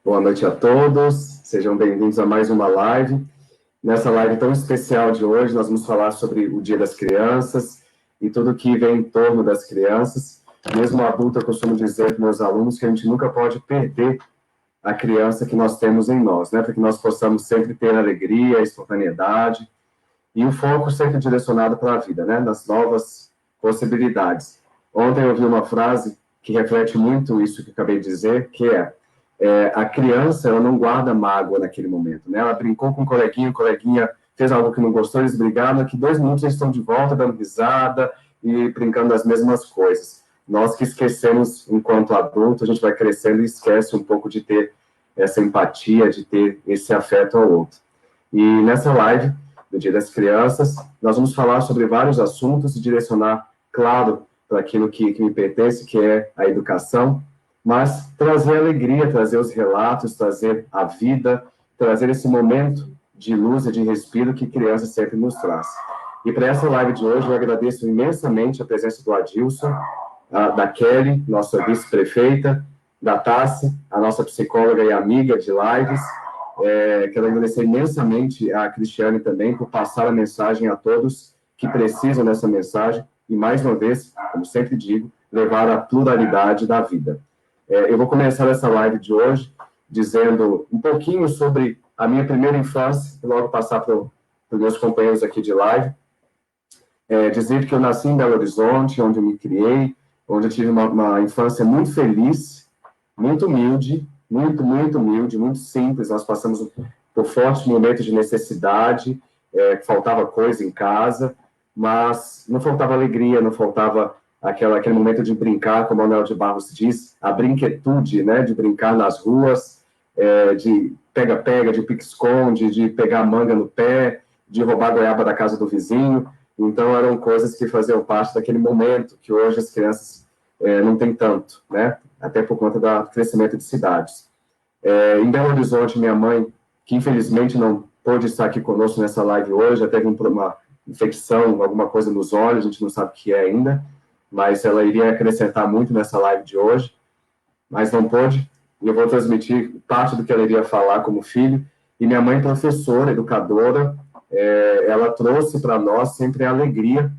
Boa noite a todos, sejam bem-vindos a mais uma live. Nessa live tão especial de hoje, nós vamos falar sobre o Dia das Crianças e tudo que vem em torno das crianças. Mesmo adulto, eu costumo dizer para meus alunos que a gente nunca pode perder a criança que nós temos em nós, né? Para que nós possamos sempre ter alegria, espontaneidade e o foco sempre direcionado para a vida, né? Nas novas possibilidades. Ontem eu ouvi uma frase que reflete muito isso que eu acabei de dizer, que a criança, ela não guarda mágoa naquele momento, né? Ela brincou com o coleguinha fez algo que não gostou, eles brigaram, que 2 minutos eles estão de volta, dando risada e brincando das mesmas coisas. Nós que esquecemos, enquanto adulto, a gente vai crescendo e esquece um pouco de ter essa empatia, de ter esse afeto ao outro. E nessa live, do Dia das Crianças, nós vamos falar sobre vários assuntos e direcionar, claro, para aquilo que me pertence, que é a educação, mas trazer alegria, trazer os relatos, trazer a vida, trazer esse momento de luz e de respiro que criança sempre nos traz. E para essa live de hoje, eu agradeço imensamente a presença do Adilson, da Kelly, nossa vice-prefeita, da Tassi, a nossa psicóloga e amiga de lives. Quero agradecer imensamente a Cristiane também por passar a mensagem a todos que precisam dessa mensagem e, mais uma vez, como sempre digo, levar a pluralidade da vida. Eu vou começar essa live de hoje dizendo um pouquinho sobre a minha primeira infância, e logo passar para os meus companheiros aqui de live. Dizer que eu nasci em Belo Horizonte, onde eu me criei, onde eu tive uma infância muito feliz, muito humilde, muito humilde, muito simples. Nós passamos por fortes momentos de necessidade, faltava coisa em casa, mas não faltava alegria, não faltava aquele momento de brincar, como o Manuel de Barros diz, a brinquetude, né, de brincar nas ruas, de pega-pega, de pique-esconde, de pegar manga no pé, de roubar goiaba da casa do vizinho. Então, eram coisas que faziam parte daquele momento que hoje as crianças não têm tanto, né, até por conta do crescimento de cidades. Em Belo Horizonte, minha mãe, que infelizmente não pôde estar aqui conosco nessa live hoje, já teve uma infecção, alguma coisa nos olhos, a gente não sabe o que é ainda, mas ela iria acrescentar muito nessa live de hoje, mas não pôde, e eu vou transmitir parte do que ela iria falar como filho. E minha mãe, professora, educadora, ela trouxe para nós sempre a alegria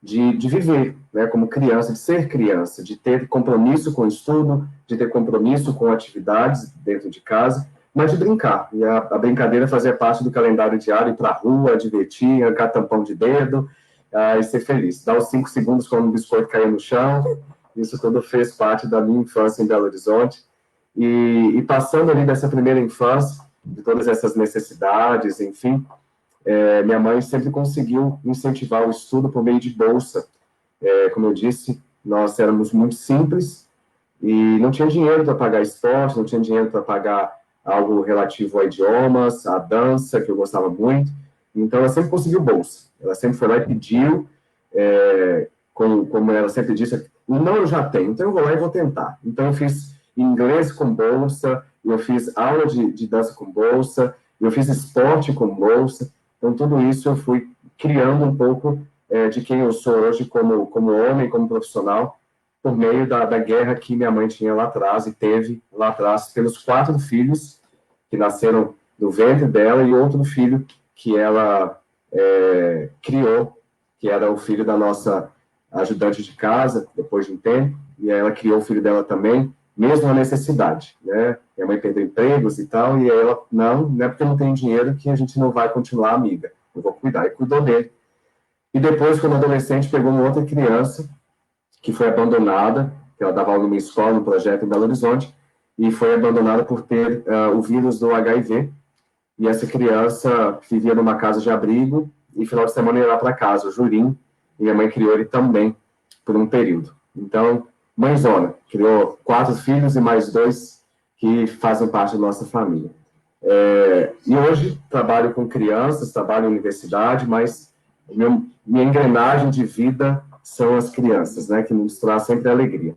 de viver, né, como criança, de ser criança, de ter compromisso com o estudo, de ter compromisso com atividades dentro de casa, mas de brincar. E a brincadeira fazia parte do calendário diário, ir para a rua, divertir, arrancar tampão de dedo, e ser feliz. Dar os 5 segundos quando o biscoito caía no chão, isso tudo fez parte da minha infância em Belo Horizonte. E passando ali dessa primeira infância, de todas essas necessidades, enfim, minha mãe sempre conseguiu incentivar o estudo por meio de bolsa. Como eu disse, nós éramos muito simples e não tinha dinheiro para pagar esporte, não tinha dinheiro para pagar algo relativo a idiomas, a dança, que eu gostava muito. Então, ela sempre conseguiu bolsa. Ela sempre foi lá e pediu, como ela sempre disse, não, eu já tenho, então eu vou lá e vou tentar. Então, eu fiz inglês com bolsa, eu fiz aula de dança com bolsa, eu fiz esporte com bolsa. Então, tudo isso eu fui criando um pouco de quem eu sou hoje como homem, como profissional, por meio da guerra que minha mãe tinha lá atrás e teve lá atrás pelos 4 filhos que nasceram do ventre dela e outro filho que ela criou, que era o filho da nossa ajudante de casa, depois de um tempo, e aí ela criou o filho dela também, mesmo na necessidade, né? Minha mãe perdeu empregos e tal, e aí ela, não é porque não tem dinheiro que a gente não vai continuar amiga, eu vou cuidar, e cuidou dele. E depois, quando adolescente, pegou uma outra criança, que foi abandonada, que ela dava aula numa escola, num projeto em Belo Horizonte, e foi abandonada por ter o vírus do HIV, e essa criança vivia numa casa de abrigo, e final de semana ia lá para casa, o Jurim, e minha mãe criou ele também, por um período. Então, mãezona, criou 4 filhos e mais 2 que fazem parte da nossa família. E hoje trabalho com crianças, trabalho em universidade, mas minha engrenagem de vida são as crianças, né, que nos traz sempre alegria.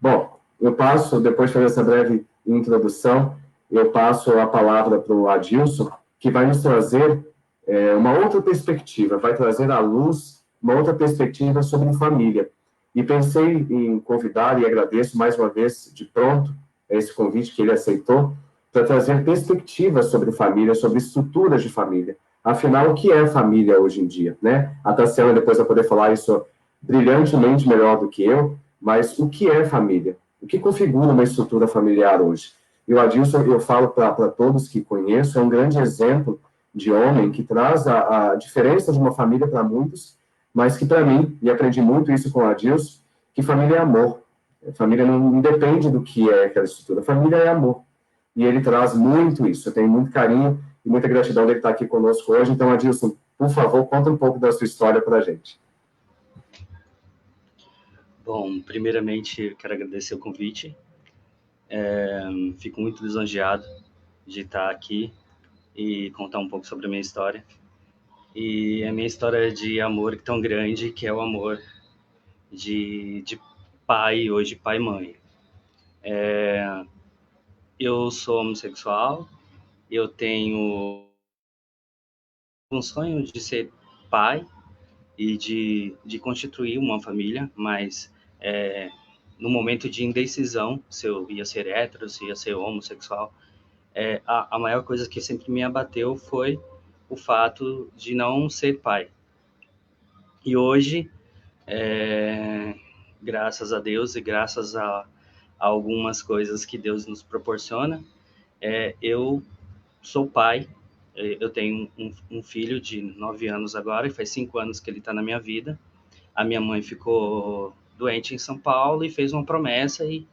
Bom, eu passo, depois de fazer essa breve introdução, eu passo a palavra para o Adilson, que vai nos trazer uma outra perspectiva, vai trazer à luz uma outra perspectiva sobre família. E pensei em convidar, e agradeço mais uma vez, de pronto, esse convite que ele aceitou, para trazer perspectivas sobre família, sobre estruturas de família. Afinal, o que é família hoje em dia, né? A Tassiana depois vai poder falar isso brilhantemente melhor do que eu, mas o que é família? O que configura uma estrutura familiar hoje? E o Adilson, eu falo para todos que conheço, é um grande exemplo de homem que traz a diferença de uma família para muitos, mas que para mim, e aprendi muito isso com o Adilson, que família é amor. Família não depende do que é aquela estrutura, família é amor. E ele traz muito isso, eu tenho muito carinho e muita gratidão dele estar aqui conosco hoje. Então, Adilson, por favor, conta um pouco da sua história para a gente. Bom, primeiramente, quero agradecer o convite. Fico muito lisonjeado de estar aqui e contar um pouco sobre a minha história. E a minha história de amor tão grande, que é o amor de pai, hoje pai e mãe. Eu sou homossexual, eu tenho um sonho de ser pai e de constituir uma família, mas no momento de indecisão, se eu ia ser hétero, se ia ser homossexual, a maior coisa que sempre me abateu foi o fato de não ser pai. E hoje, graças a Deus e graças a algumas coisas que Deus nos proporciona, eu sou pai. Eu tenho um filho de 9 anos agora, e faz 5 anos que ele está na minha vida. A minha mãe ficou doente em São Paulo e fez uma promessa, e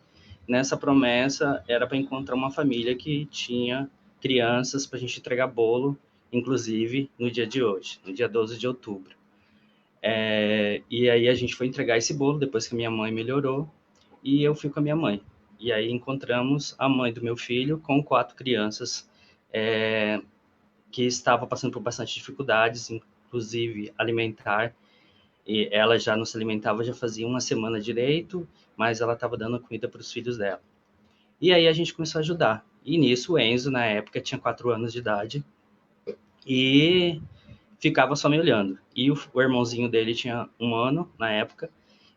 nessa promessa era para encontrar uma família que tinha crianças para a gente entregar bolo, inclusive no dia de hoje, no dia 12 de outubro. E aí a gente foi entregar esse bolo depois que a minha mãe melhorou, e eu fui com a minha mãe. E aí encontramos a mãe do meu filho com 4 crianças que estavam passando por bastante dificuldades, inclusive alimentar. E ela já não se alimentava, já fazia uma semana direito, mas ela estava dando comida para os filhos dela. E aí a gente começou a ajudar. E nisso o Enzo, na época, tinha 4 anos de idade e ficava só me olhando. E o irmãozinho dele tinha 1 ano na época,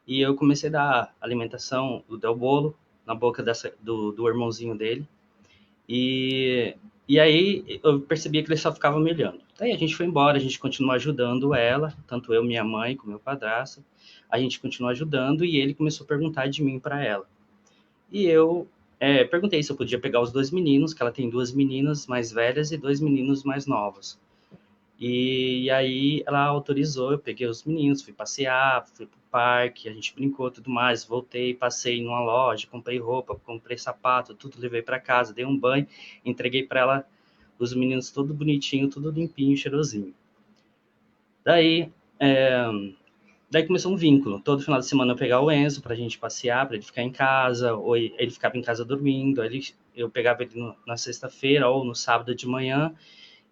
e eu comecei a dar alimentação, dar o bolo na boca do irmãozinho dele. E aí eu percebia que ele só ficava me olhando. Daí a gente foi embora, a gente continuou ajudando ela, tanto eu, minha mãe, como meu padrasto. A gente continuou ajudando e ele começou a perguntar de mim para ela. E eu perguntei se eu podia pegar os 2 meninos, que ela tem 2 meninas mais velhas e 2 meninos mais novos. E aí ela autorizou, eu peguei os meninos, fui passear, fui pro parque, a gente brincou, tudo mais, voltei, passei numa loja, comprei roupa, comprei sapato, tudo levei para casa, dei um banho, entreguei para ela os meninos tudo bonitinho, tudo limpinho, cheirosinho. Daí, é, daí começou um vínculo. Todo final de semana eu pegava o Enzo pra gente passear, pra ele ficar em casa, ou ele ficava em casa dormindo, aí eu pegava ele na sexta-feira ou no sábado de manhã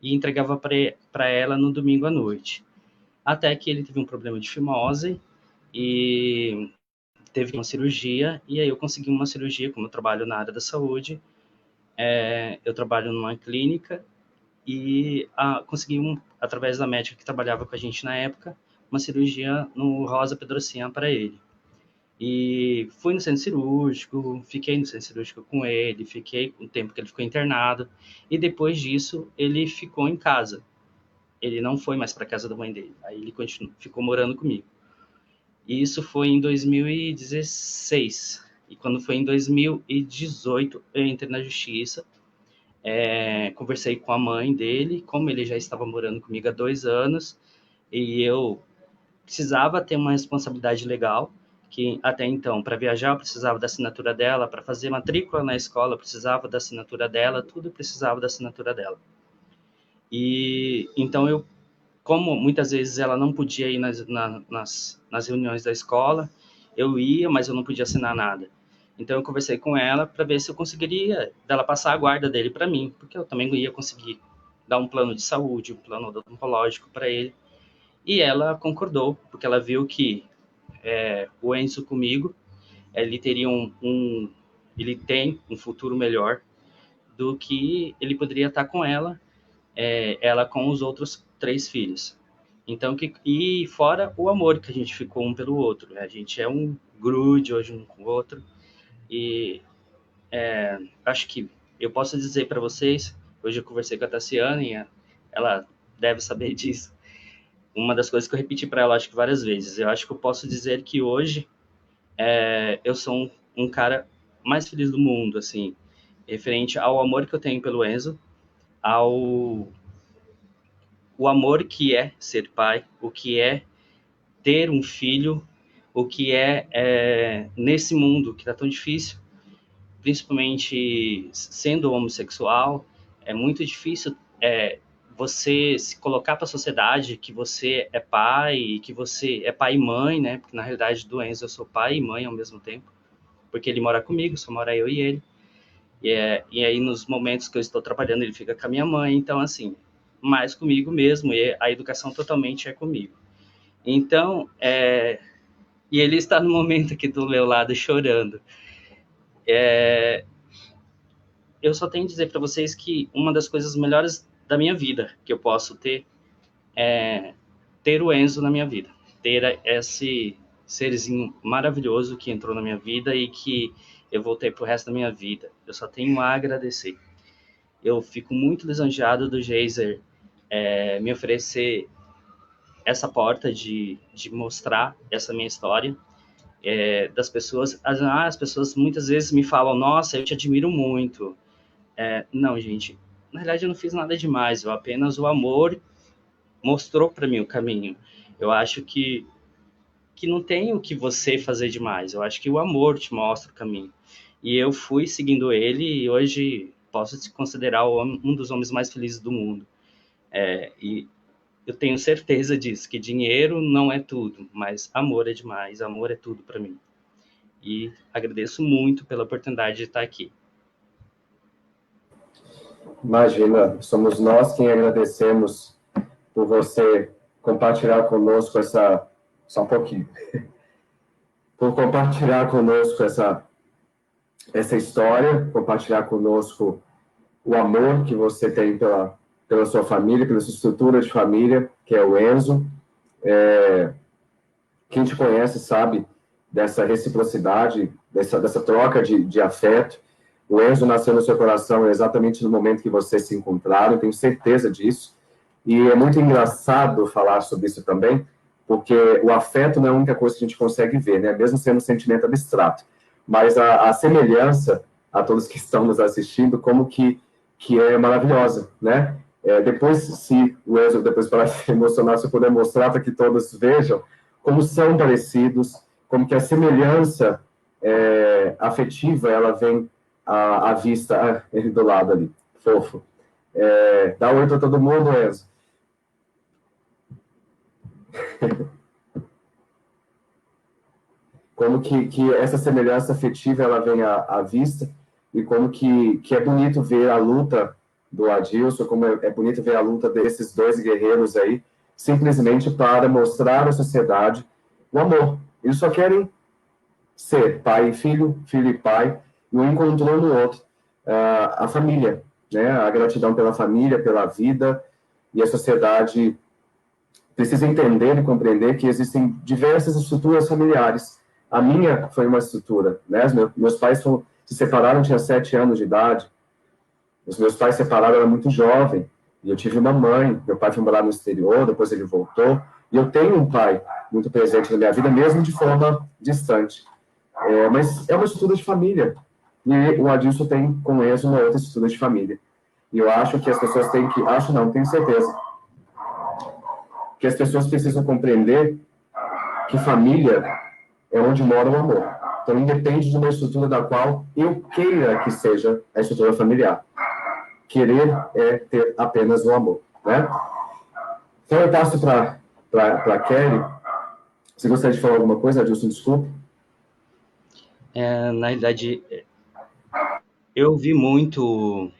e entregava para ela no domingo à noite. Até que ele teve um problema de fimose e teve uma cirurgia, e aí eu consegui uma cirurgia, como eu trabalho na área da saúde, eu trabalho numa clínica, e consegui, através da médica que trabalhava com a gente na época, uma cirurgia no Rosa Pedrocian para ele. E fui no centro cirúrgico, fiquei no centro cirúrgico com ele, fiquei o tempo que ele ficou internado, e depois disso ele ficou em casa. Ele não foi mais para casa da mãe dele. Aí ele ficou morando comigo. E isso foi em 2016. E quando foi em 2018, eu entrei na justiça, conversei com a mãe dele, como ele já estava morando comigo há 2 anos, e eu precisava ter uma responsabilidade legal, que até então, para viajar, eu precisava da assinatura dela, para fazer matrícula na escola, eu precisava da assinatura dela, tudo precisava da assinatura dela. E então como muitas vezes ela não podia ir nas reuniões da escola, eu ia, mas eu não podia assinar nada. Então eu conversei com ela para ver se eu conseguiria dela passar a guarda dele para mim, porque eu também ia conseguir dar um plano de saúde, um plano odontológico para ele. E ela concordou, porque ela viu que o Enzo comigo, ele teria ele tem um futuro melhor do que ele poderia estar com ela, ela com os outros 3 filhos. Então, e fora o amor que a gente ficou um pelo outro, né? A gente é um grude hoje um com o outro, e acho que eu posso dizer para vocês, hoje eu conversei com a Tassiana e ela deve saber disso. Uma das coisas que eu repeti para ela, acho que várias vezes, eu acho que eu posso dizer que hoje eu sou um cara mais feliz do mundo, assim, referente ao amor que eu tenho pelo Enzo, ao o amor que é ser pai, o que é ter um filho, o que nesse mundo que está tão difícil, principalmente sendo homossexual, é muito difícil você se colocar para a sociedade que você é pai, que você é pai e mãe, né? Porque na realidade do Enzo eu sou pai e mãe ao mesmo tempo, porque ele mora comigo, só mora eu e ele. E aí nos momentos que eu estou trabalhando ele fica com a minha mãe, então assim, mais comigo mesmo, e a educação totalmente é comigo. Então, e ele está no momento aqui do meu lado chorando. Eu só tenho a dizer para vocês que uma das coisas melhores da minha vida que eu posso ter é ter o Enzo na minha vida, ter esse serzinho maravilhoso que entrou na minha vida e que eu voltei pro resto da minha vida. Eu só tenho a agradecer. Eu fico muito lisonjeado do Geiser me oferecer essa porta de mostrar essa minha história. Das pessoas, as pessoas muitas vezes me falam, nossa, eu te admiro muito. Não, gente, na verdade eu não fiz nada demais, eu apenas o amor mostrou para mim o caminho. Eu acho que não tem o que você fazer demais, eu acho que o amor te mostra o caminho. E eu fui seguindo ele e hoje posso te considerar um dos homens mais felizes do mundo. E eu tenho certeza disso, que dinheiro não é tudo, mas amor é demais, amor é tudo para mim. E agradeço muito pela oportunidade de estar aqui. Imagina, somos nós quem agradecemos por você compartilhar conosco essa... Só um pouquinho. Por compartilhar conosco essa história, compartilhar conosco o amor que você tem pela sua família, pela sua estrutura de família, que é o Enzo. Quem te conhece sabe dessa reciprocidade, dessa troca de afeto. O Enzo nasceu no seu coração exatamente no momento que vocês se encontraram, tenho certeza disso. E é muito engraçado falar sobre isso também, porque o afeto não é a única coisa que a gente consegue ver, né? Mesmo sendo um sentimento abstrato. Mas a semelhança, a todos que estão nos assistindo, como que é maravilhosa, né? Depois, se o Enzo, depois para se emocionar, se eu puder mostrar para que todos vejam, como são parecidos, como que a semelhança afetiva, ela vem à vista, ele do lado ali, fofo. Dá um oi para todo mundo, Enzo. Como que essa semelhança afetiva, ela vem à vista, e como que é bonito ver a luta do Adilson, como é bonito ver a luta desses dois guerreiros aí, simplesmente para mostrar à sociedade o amor. Eles só querem ser pai e filho, filho e pai, e um encontrou no outro. A família, né? A gratidão pela família, pela vida, e a sociedade precisa entender e compreender que existem diversas estruturas familiares. A minha foi uma estrutura, né? Meus pais se separaram, tinha 7 anos de idade. Os meus pais se separaram, eu era muito jovem. E eu tive uma mãe, meu pai foi morar no exterior, depois ele voltou. E eu tenho um pai muito presente na minha vida, mesmo de forma distante. Mas é uma estrutura de família. E o Adilson tem, com ele, uma outra estrutura de família. E eu acho que as pessoas têm que... Acho não, tenho certeza. Que as pessoas precisam compreender que família é onde mora o amor. Então, independe de uma estrutura da qual eu queira que seja a estrutura familiar. Querer é ter apenas o amor, né? Então, eu passo para Kelly. Você gostaria de falar alguma coisa, Adilson? Desculpe. Na realidade, eu vi muito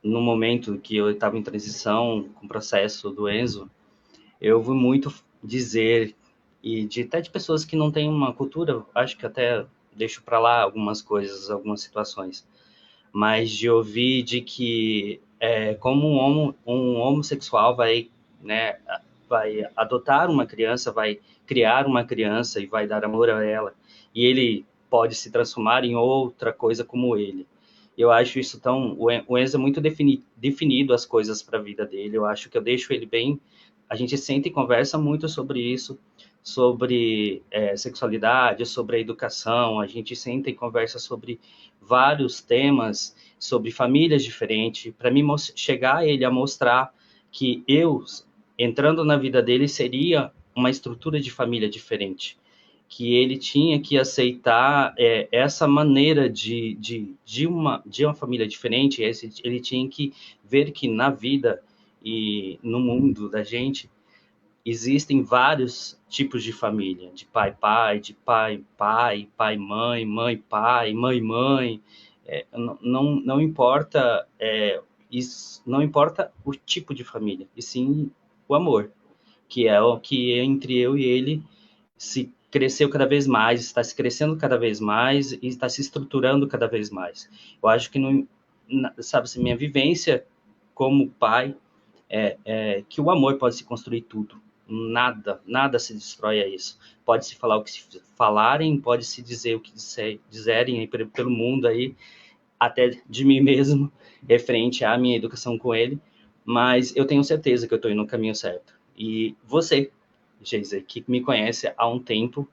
no momento que eu estava em transição com o processo do Enzo, eu vi muito dizer, e até de pessoas que não têm uma cultura, acho que até deixo para lá algumas coisas, algumas situações, mas de ouvir de que como um homossexual vai, né, vai adotar uma criança, vai criar uma criança e vai dar amor a ela, e ele pode se transformar em outra coisa como ele. Eu acho isso tão... O Enzo é muito definido as coisas para a vida dele. Eu acho que eu deixo ele bem... A gente senta e conversa muito sobre isso, sobre sexualidade, sobre a educação. A gente senta e conversa sobre vários temas, sobre famílias diferentes, para mim chegar a ele a mostrar que eu, entrando na vida dele, seria uma estrutura de família diferente, que ele tinha que aceitar essa maneira de uma família diferente, ele tinha que ver que na vida e no mundo da gente existem vários tipos de família, de pai, de pai, mãe, mãe. Não importa isso, não importa o tipo de família, e sim o amor, que é o que entre eu e ele se cresceu cada vez mais, está se crescendo cada vez mais e está se estruturando cada vez mais. Eu acho que, não, sabe, assim, minha vivência como pai que o amor pode se construir tudo. Nada se destrói a isso. Pode se falar o que se falarem, pode se dizer o que dizerem aí pelo mundo aí, até de mim mesmo, referente à minha educação com ele, mas eu tenho certeza que eu estou indo no caminho certo. E você, Geisa, que me conhece há um tempo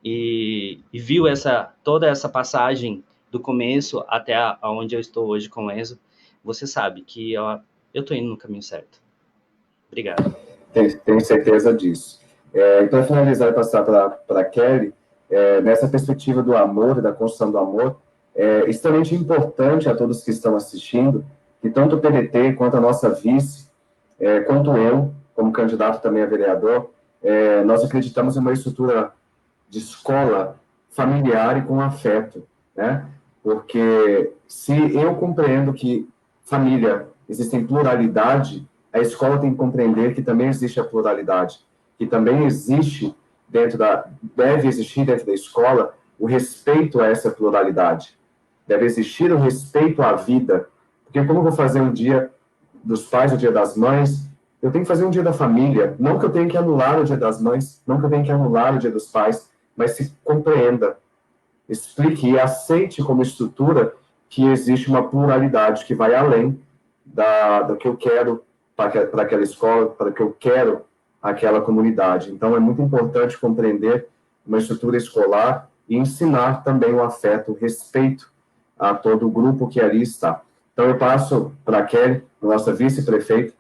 e viu toda essa passagem do começo até onde eu estou hoje com o Enzo, você sabe que eu estou indo no caminho certo. Obrigado. Tenho certeza disso. E para finalizar e passar para a Kelly, nessa perspectiva do amor e da construção do amor, é extremamente importante a todos que estão assistindo, que tanto o PDT quanto a nossa vice, quanto eu, como candidato também a vereador, nós acreditamos em uma estrutura de escola familiar e com afeto, né? Porque se eu compreendo que família existem pluralidade, a escola tem que compreender que também existe a pluralidade, que também existe deve existir dentro da escola o respeito a essa pluralidade. Deve existir o respeito à vida, porque como eu vou fazer um dia dos pais, o dia das mães, eu tenho que fazer um dia da família, não que eu tenha que anular o dia das mães, não que eu tenha que anular o dia dos pais, mas se compreenda, explique e aceite como estrutura que existe uma pluralidade que vai além do que eu quero para aquela escola, para o que eu quero aquela comunidade. Então, é muito importante compreender uma estrutura escolar e ensinar também o afeto, o respeito a todo o grupo que ali está. Então, eu passo para a Kelly, nossa vice-prefeita,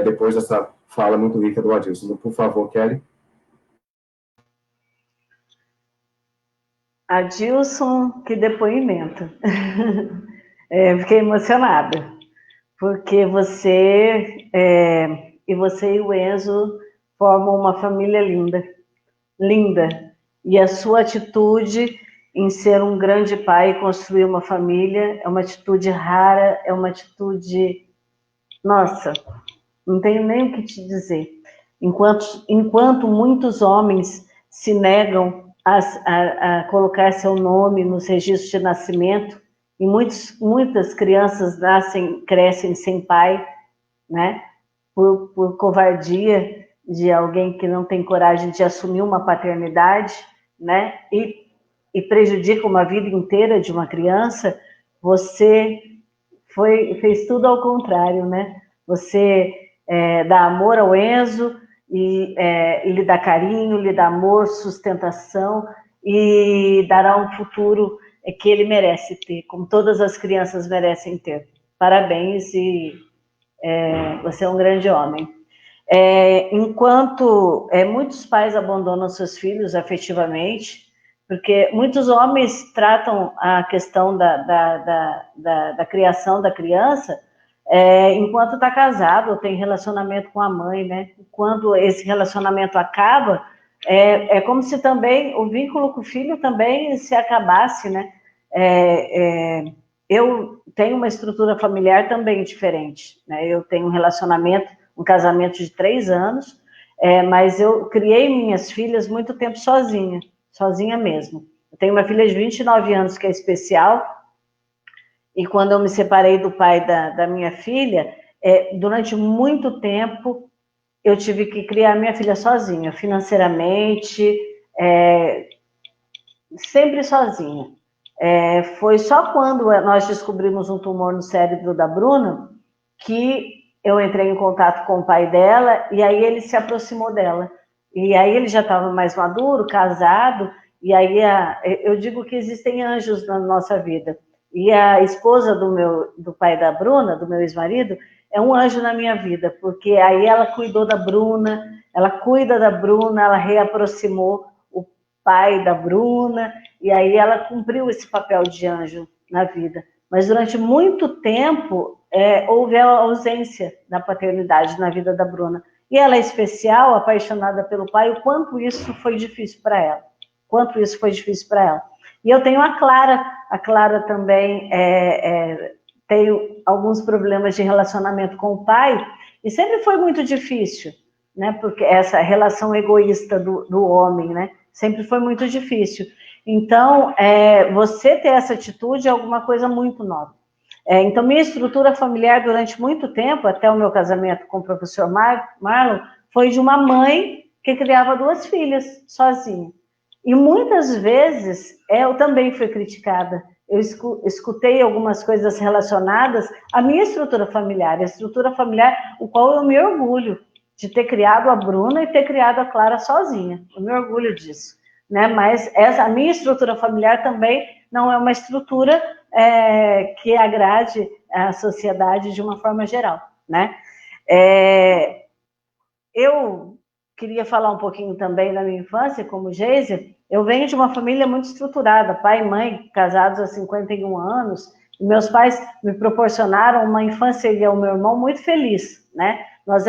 depois dessa fala muito rica do Adilson. Por favor, Kelly. Adilson, que depoimento. Fiquei emocionada, porque você e o Enzo formam uma família linda, linda. E a sua atitude em ser um grande pai e construir uma família é uma atitude rara, é uma atitude... Nossa, não tenho nem o que te dizer. Enquanto muitos homens se negam a colocar seu nome nos registros de nascimento, e muitas crianças crescem sem pai, né? Por covardia de alguém que não tem coragem de assumir uma paternidade, né? E prejudica uma vida inteira de uma criança. Você fez tudo ao contrário, né? Você dá amor ao Enzo, e lhe dá carinho, lhe dá amor, sustentação, e dará um futuro que ele merece ter, como todas as crianças merecem ter. Parabéns, e você é um grande homem. Enquanto muitos pais abandonam seus filhos afetivamente, porque muitos homens tratam a questão da criação da criança enquanto está casado ou tem relacionamento com a mãe, né? Quando esse relacionamento acaba, é como se também o vínculo com o filho também se acabasse, né? Eu tenho uma estrutura familiar também diferente, né? Eu tenho um casamento de 3 anos, mas eu criei minhas filhas muito tempo sozinha mesmo. Eu tenho uma filha de 29 anos que é especial, e quando eu me separei do pai da minha filha, durante muito tempo eu tive que criar minha filha sozinha, financeiramente, sempre sozinha. Foi só quando nós descobrimos um tumor no cérebro da Bruna que eu entrei em contato com o pai dela, e aí ele se aproximou dela. E aí ele já estava mais maduro, casado, e aí eu digo que existem anjos na nossa vida. E a esposa do pai da Bruna, do meu ex-marido, é um anjo na minha vida, porque aí ela cuidou da Bruna, ela cuida da Bruna, ela reaproximou o pai da Bruna, e aí ela cumpriu esse papel de anjo na vida. Mas durante muito tempo, houve a ausência da paternidade na vida da Bruna. E ela é especial, apaixonada pelo pai, o quanto isso foi difícil para ela. Quanto isso foi difícil para ela. E eu tenho a Clara também tem alguns problemas de relacionamento com o pai, e sempre foi muito difícil, né? Porque essa relação egoísta do homem, né? Sempre foi muito difícil. Então, você ter essa atitude é alguma coisa muito nova. Então, minha estrutura familiar durante muito tempo, até o meu casamento com o professor Marlon, foi de uma mãe que criava 2 filhas sozinha. E muitas vezes eu também fui criticada. Eu escutei algumas coisas relacionadas à minha estrutura familiar, a estrutura familiar, o qual eu me orgulho de ter criado a Bruna e ter criado a Clara sozinha. Eu me orgulho disso, né? Mas a minha estrutura familiar também não é uma estrutura que agrade a sociedade de uma forma geral, né? Eu queria falar um pouquinho também da minha infância, como Geise. Eu venho de uma família muito estruturada, pai e mãe casados há 51 anos, e meus pais me proporcionaram uma infância, e o meu irmão, muito feliz, né? Nós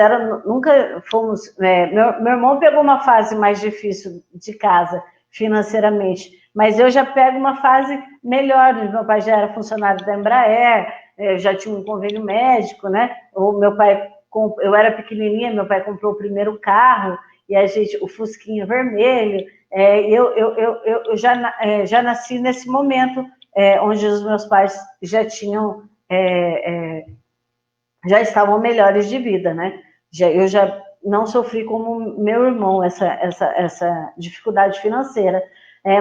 nunca fomos... meu irmão pegou uma fase mais difícil de casa, financeiramente, mas eu já pego uma fase melhor. Meu pai já era funcionário da Embraer, já tinha um convênio médico, né? Eu era pequenininha, meu pai comprou o primeiro carro, e o Fusquinha vermelho. Eu já nasci nesse momento, onde os meus pais já tinham, já estavam melhores de vida, né? Eu já não sofri como meu irmão essa dificuldade financeira,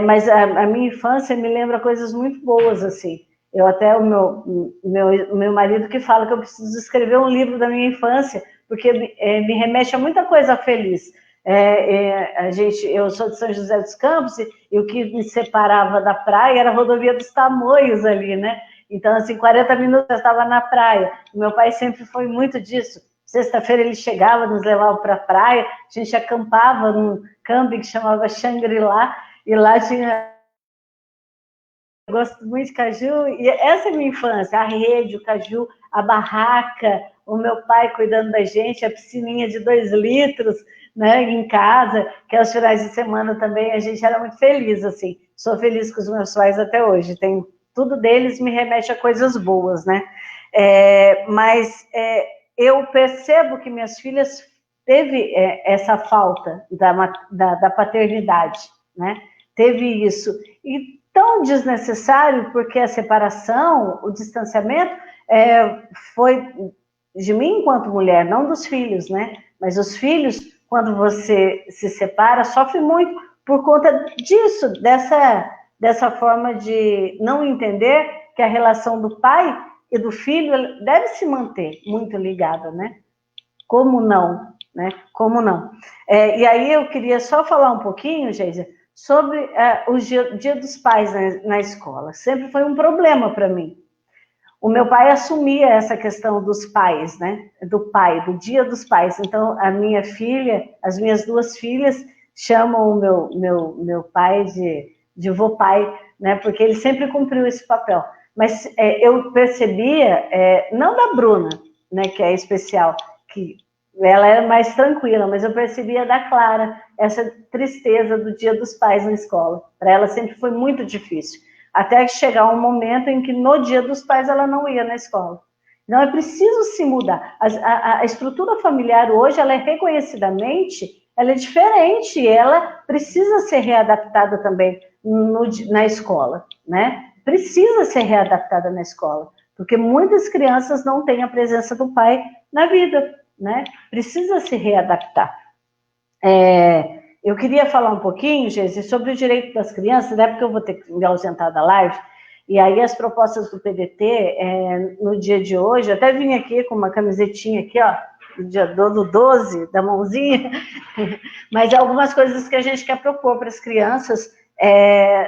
mas a minha infância me lembra coisas muito boas, assim. Eu até, o meu marido que fala que eu preciso escrever um livro da minha infância, porque me remete a muita coisa feliz. Eu sou de São José dos Campos, e o que me separava da praia era a rodovia dos Tamoios ali, né? Então, assim, 40 minutos eu estava na praia. Meu pai sempre foi muito disso. Sexta-feira ele chegava, nos levava para a praia, a gente acampava num camping que chamava Shangri-La, e lá tinha... Eu gosto muito de caju, e essa é a minha infância, a rede, o caju, a barraca, o meu pai cuidando da gente, a piscininha de 2 litros, né, em casa, que aos finais de semana também a gente era muito feliz, assim. Sou feliz com os meus pais até hoje, tudo deles me remete a coisas boas, né? Mas eu percebo que minhas filhas teve essa falta da paternidade, né? Teve isso. E tão desnecessário, porque a separação, o distanciamento, foi de mim enquanto mulher, não dos filhos, né? Mas os filhos, quando você se separa, sofre muito por conta disso, dessa forma de não entender que a relação do pai e do filho deve se manter muito ligada, né? Como não, né? Como não? E aí eu queria só falar um pouquinho, Geisa, sobre o dia dos pais na escola. Sempre foi um problema para mim. O meu pai assumia essa questão dos pais, né? Do dia dos pais. Então, as minhas 2 filhas, chamam o meu pai de vô pai, né? Porque ele sempre cumpriu esse papel. Mas eu percebia, não da Bruna, né? Que é especial, que ela era mais tranquila, mas eu percebia da Clara essa tristeza do dia dos pais na escola. Para ela sempre foi muito difícil. Até chegar um momento em que no dia dos pais ela não ia na escola. Então é preciso se mudar. A estrutura familiar hoje, ela é reconhecidamente, ela é diferente, ela precisa ser readaptada também na escola, né? Precisa ser readaptada na escola, porque muitas crianças não têm a presença do pai na vida, né? Precisa se readaptar. Eu queria falar um pouquinho, Geise, sobre o direito das crianças, né? Porque eu vou ter que me ausentar da live, E aí as propostas do PDT, no dia de hoje, até vim aqui com uma camisetinha aqui, ó, do dia do 12, da mãozinha, mas algumas coisas que a gente quer propor para as crianças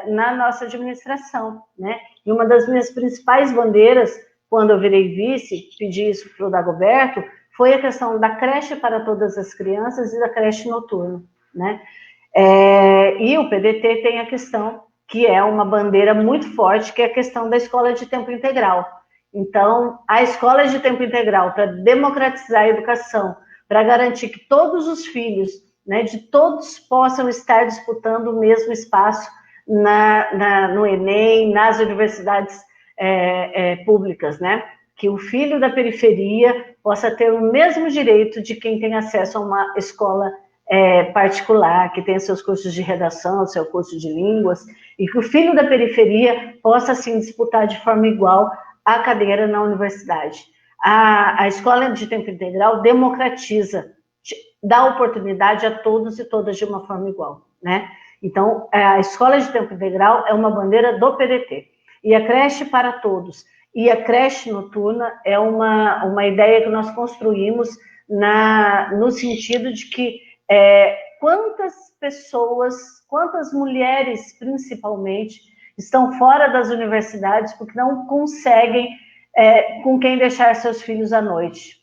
na nossa administração, né? E uma das minhas principais bandeiras, quando eu virei vice, pedi isso para o Dagoberto, foi a questão da creche para todas as crianças e da creche noturna, né? E o PDT tem a questão, que é uma bandeira muito forte, que é a questão da escola de tempo integral. Então, a escola de tempo integral, para democratizar a educação, para garantir que todos os filhos, né, de todos possam estar disputando o mesmo espaço no Enem, nas universidades públicas, né? Que o filho da periferia possa ter o mesmo direito de quem tem acesso a uma escola particular, que tem seus cursos de redação, seu curso de línguas, e que o filho da periferia possa, assim, disputar de forma igual a cadeira na universidade. A escola de tempo integral democratiza, dá oportunidade a todos e todas de uma forma igual, né? Então, a escola de tempo integral é uma bandeira do PDT. E a creche para todos e a creche noturna é uma ideia que nós construímos no sentido de que quantas pessoas, quantas mulheres, principalmente, estão fora das universidades porque não conseguem com quem deixar seus filhos à noite.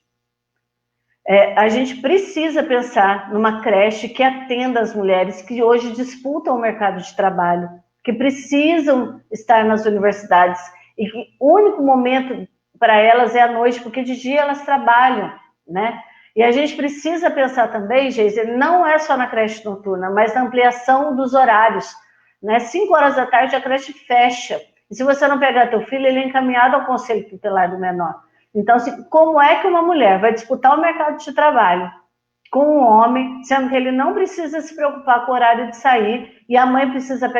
A gente precisa pensar numa creche que atenda as mulheres que hoje disputam o mercado de trabalho, que precisam estar nas universidades e que o único momento para elas é à noite, porque de dia elas trabalham, né? E a gente precisa pensar também, Geise, não é só na creche noturna, mas na ampliação dos horários, né? 5 horas da tarde a creche fecha. E se você não pegar teu filho, ele é encaminhado ao conselho tutelar do menor. Então, como é que uma mulher vai disputar o mercado de trabalho com um homem, sendo que ele não precisa se preocupar com o horário de sair, e a mãe precisa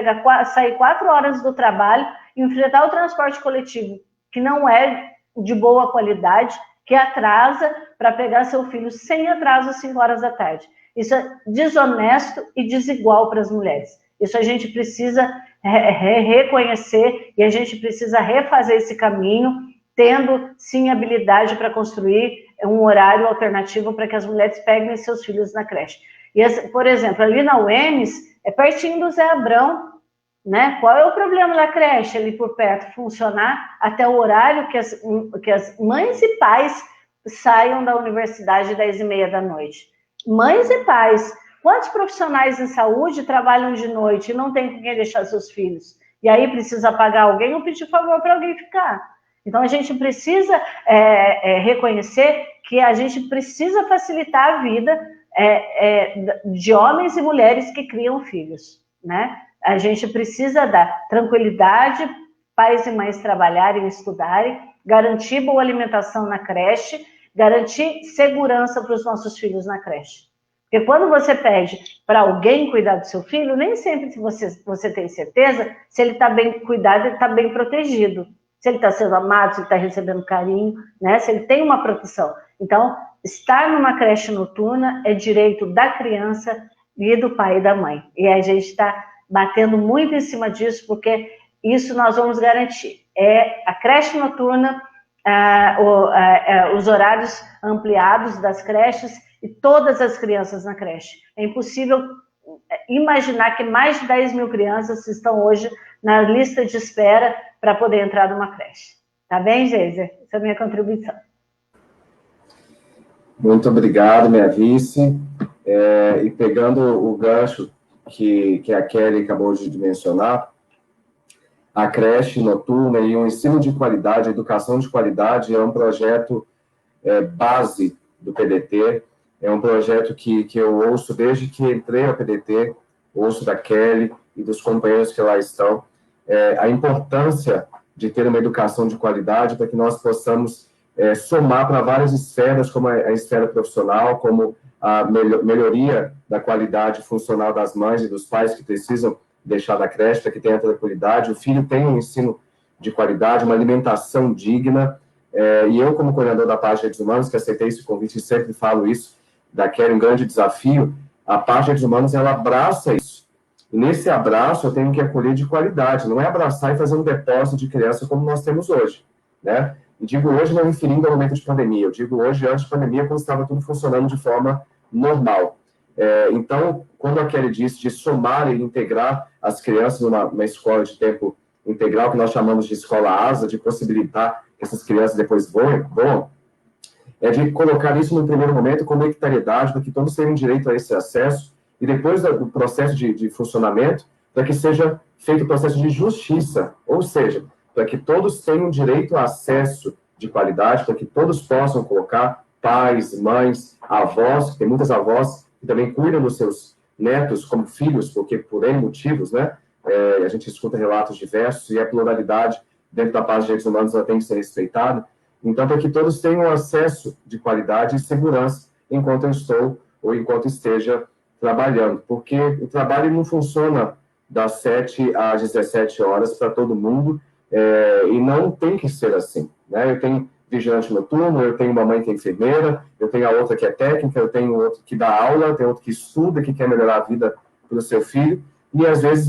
sair 4 horas do trabalho, enfrentar o transporte coletivo, que não é de boa qualidade, que atrasa para pegar seu filho sem atraso às 5 horas da tarde. Isso é desonesto e desigual para as mulheres. Isso a gente precisa reconhecer e a gente precisa refazer esse caminho, tendo, sim, habilidade para construir um horário alternativo para que as mulheres peguem seus filhos na creche. E, por exemplo, ali na UEMS, é pertinho do Zé Abrão, né? Qual é o problema da creche ali por perto? Funcionar até o horário que as mães e pais saiam da universidade às 10h30 da noite. Mães e pais. Quantos profissionais em saúde trabalham de noite e não tem com quem deixar seus filhos? E aí precisa pagar alguém ou pedir favor para alguém ficar? Então, a gente precisa reconhecer que a gente precisa facilitar a vida de homens e mulheres que criam filhos, né? A gente precisa dar tranquilidade, pais e mães trabalharem, estudarem, garantir boa alimentação na creche, garantir segurança para os nossos filhos na creche. Porque quando você pede para alguém cuidar do seu filho, nem sempre você tem certeza se ele está bem cuidado, ele está bem protegido. Se ele está sendo amado, se ele está recebendo carinho, né? Se ele tem uma proteção. Então, estar numa creche noturna é direito da criança e do pai e da mãe. E a gente está batendo muito em cima disso, porque isso nós vamos garantir. A creche noturna, os horários ampliados das creches e todas as crianças na creche. É impossível imaginar que mais de 10 mil crianças estão hoje na lista de espera para poder entrar numa creche. Tá bem, Geise? Essa é a minha contribuição. Muito obrigado, minha vice. E pegando o gancho que a Kelly acabou de mencionar, a creche noturna e o ensino de qualidade, a educação de qualidade é um projeto base do PDT, é um projeto que eu ouço desde que entrei ao PDT, ouço da Kelly e dos companheiros que lá estão, a importância de ter uma educação de qualidade para que nós possamos somar para várias esferas, como a esfera profissional, como a melhoria da qualidade funcional das mães e dos pais que precisam deixar da creche, para que tenha tranquilidade, o filho tenha um ensino de qualidade, uma alimentação digna, e eu, como coordenador da parte de Direitos Humanos, que aceitei esse convite e sempre falo isso, daquele um grande desafio, a parte de Direitos Humanos, ela abraça isso. E nesse abraço eu tenho que acolher de qualidade, não é abraçar e fazer um depósito de criança como nós temos hoje, né? E digo hoje não inferindo ao momento de pandemia, eu digo hoje antes de pandemia, quando estava tudo funcionando de forma normal. Então, quando a Kelly disse de somar e integrar as crianças numa escola de tempo integral, que nós chamamos de escola asa, de possibilitar que essas crianças depois voam, é de colocar isso no primeiro momento com equitariedade, para que todos tenham direito a esse acesso, e depois do processo de funcionamento, para que seja feito o processo de justiça, ou seja, para que todos tenham direito a acesso de qualidade, para que todos possam colocar pais, mães, avós, tem muitas avós que também cuidam dos seus netos como filhos, porque por N motivos, né, a gente escuta relatos diversos, e a pluralidade dentro da paz de direitos humanos ela tem que ser respeitada. Então, para que todos tenham acesso de qualidade e segurança enquanto eu estou ou enquanto esteja trabalhando, porque o trabalho não funciona das 7 às 17 horas para todo mundo, e não tem que ser assim, né? Eu tenho vigilante noturno, eu tenho uma mãe que é enfermeira, eu tenho a outra que é técnica, eu tenho outro que dá aula, tem outro que estuda, que quer melhorar a vida para o seu filho, e às vezes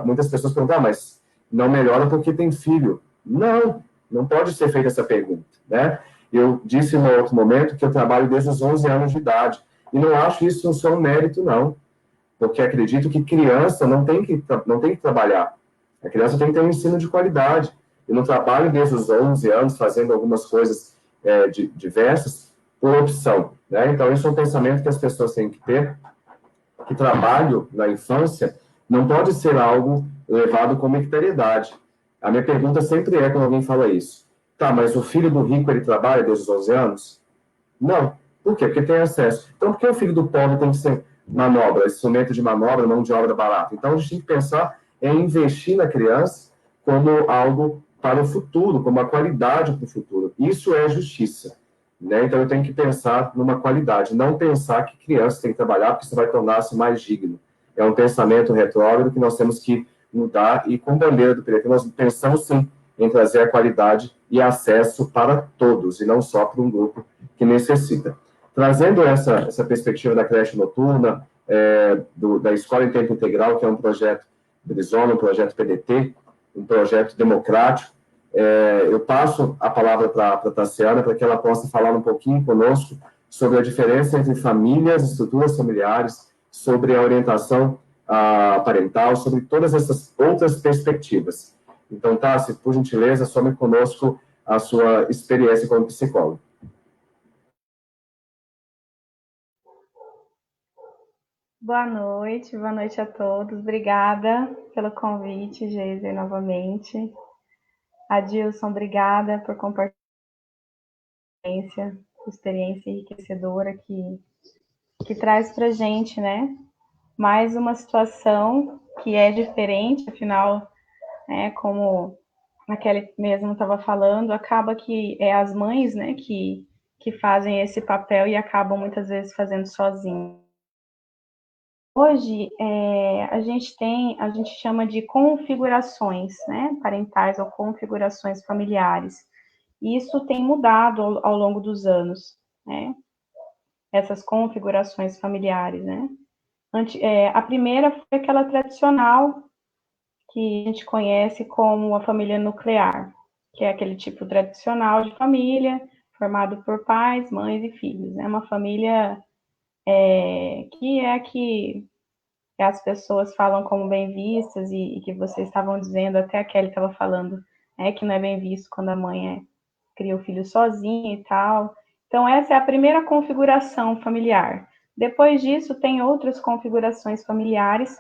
muitas pessoas perguntam, mas não melhora porque tem filho. Não pode ser feita essa pergunta, né? Eu disse em outro momento que eu trabalho desde os 11 anos de idade, e não acho isso só um mérito, não, porque acredito que criança não tem que trabalhar. A criança tem que ter um ensino de qualidade. Eu não trabalho desde os 11 anos fazendo algumas coisas diversas por opção, né? Então, isso é um pensamento que as pessoas têm que ter, que trabalho na infância não pode ser algo levado como equitariedade. A minha pergunta sempre é, quando alguém fala isso, tá, mas o filho do rico, ele trabalha desde os 11 anos? Não. Por quê? Porque tem acesso. Então, por que o filho do pobre tem que ser manobra, instrumento de manobra, mão de obra barata? Então, a gente tem que pensar em investir na criança como algo para o futuro, como uma qualidade para o futuro. Isso é justiça, né? Então, eu tenho que pensar numa qualidade, não pensar que criança tem que trabalhar porque isso vai tornar-se mais digno. É um pensamento retrógrado que nós temos que mudar, e com bandeira do PDT nós pensamos sim em trazer a qualidade e acesso para todos, e não só para um grupo que necessita. Trazendo essa perspectiva da creche noturna, da escola em tempo integral, que é um projeto Brizona, um projeto PDT, um projeto democrático, eu passo a palavra para a Tassiana, para que ela possa falar um pouquinho conosco sobre a diferença entre famílias, estruturas familiares, sobre a orientação parental, sobre todas essas outras perspectivas. Então, Tassi, por gentileza, some conosco a sua experiência como psicólogo. Boa noite a todos. Obrigada pelo convite, Geise, novamente. Adilson, obrigada por compartilhar a experiência enriquecedora que traz para a gente, né? Mais uma situação que é diferente, afinal, né, como a Kelly mesmo estava falando, acaba que é as mães, né, que fazem esse papel e acabam muitas vezes fazendo sozinhas. Hoje, a gente chama de configurações, né, parentais ou configurações familiares. E isso tem mudado ao longo dos anos, né, essas configurações familiares, né. A primeira foi aquela tradicional, que a gente conhece como a família nuclear, que é aquele tipo tradicional de família, formado por pais, mães e filhos, né, uma família que as pessoas falam como bem vistas, e que vocês estavam dizendo, até a Kelly estava falando, né, que não é bem visto quando a mãe cria o filho sozinha e tal. Então, essa é a primeira configuração familiar. Depois disso, tem outras configurações familiares,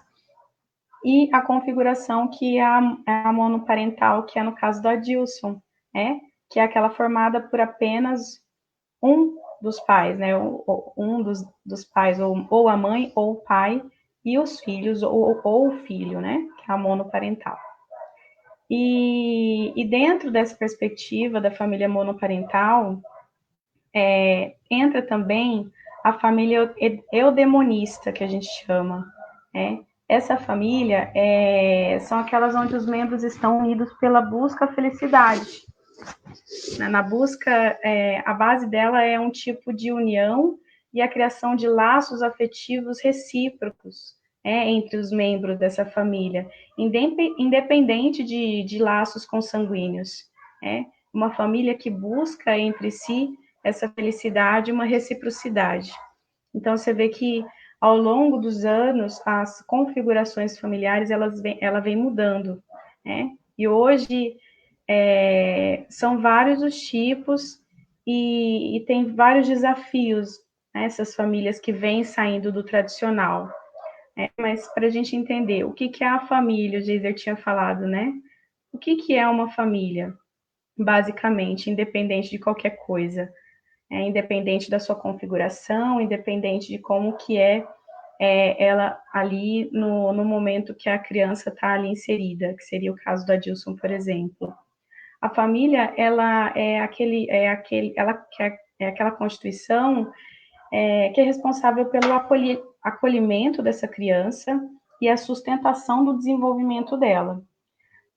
e a configuração que é a monoparental, que é no caso do Adilson, né, que é aquela formada por apenas um dos pais, né, um dos pais, ou a mãe ou o pai, e os filhos, ou o filho, né, que é a monoparental. E dentro dessa perspectiva da família monoparental, entra também a família eudemonista, que a gente chama, né? Essa família são aquelas onde os membros estão unidos pela busca à felicidade. Na busca, a base dela é um tipo de união e a criação de laços afetivos recíprocos, entre os membros dessa família, independente de laços consanguíneos. Uma família que busca entre si essa felicidade e uma reciprocidade. Então, você vê que, ao longo dos anos, as configurações familiares, ela vem mudando, né? E hoje, são vários os tipos e tem vários desafios, né, essas famílias que vêm saindo do tradicional. Mas, para a gente entender, o que é a família, o Geiser tinha falado, né? O que é uma família? Basicamente, independente de qualquer coisa, independente da sua configuração, independente de como que ela ali no momento que a criança está ali inserida, que seria o caso do Adilson, por exemplo. A família, ela é aquela constituição que é responsável pelo acolhimento dessa criança e a sustentação do desenvolvimento dela.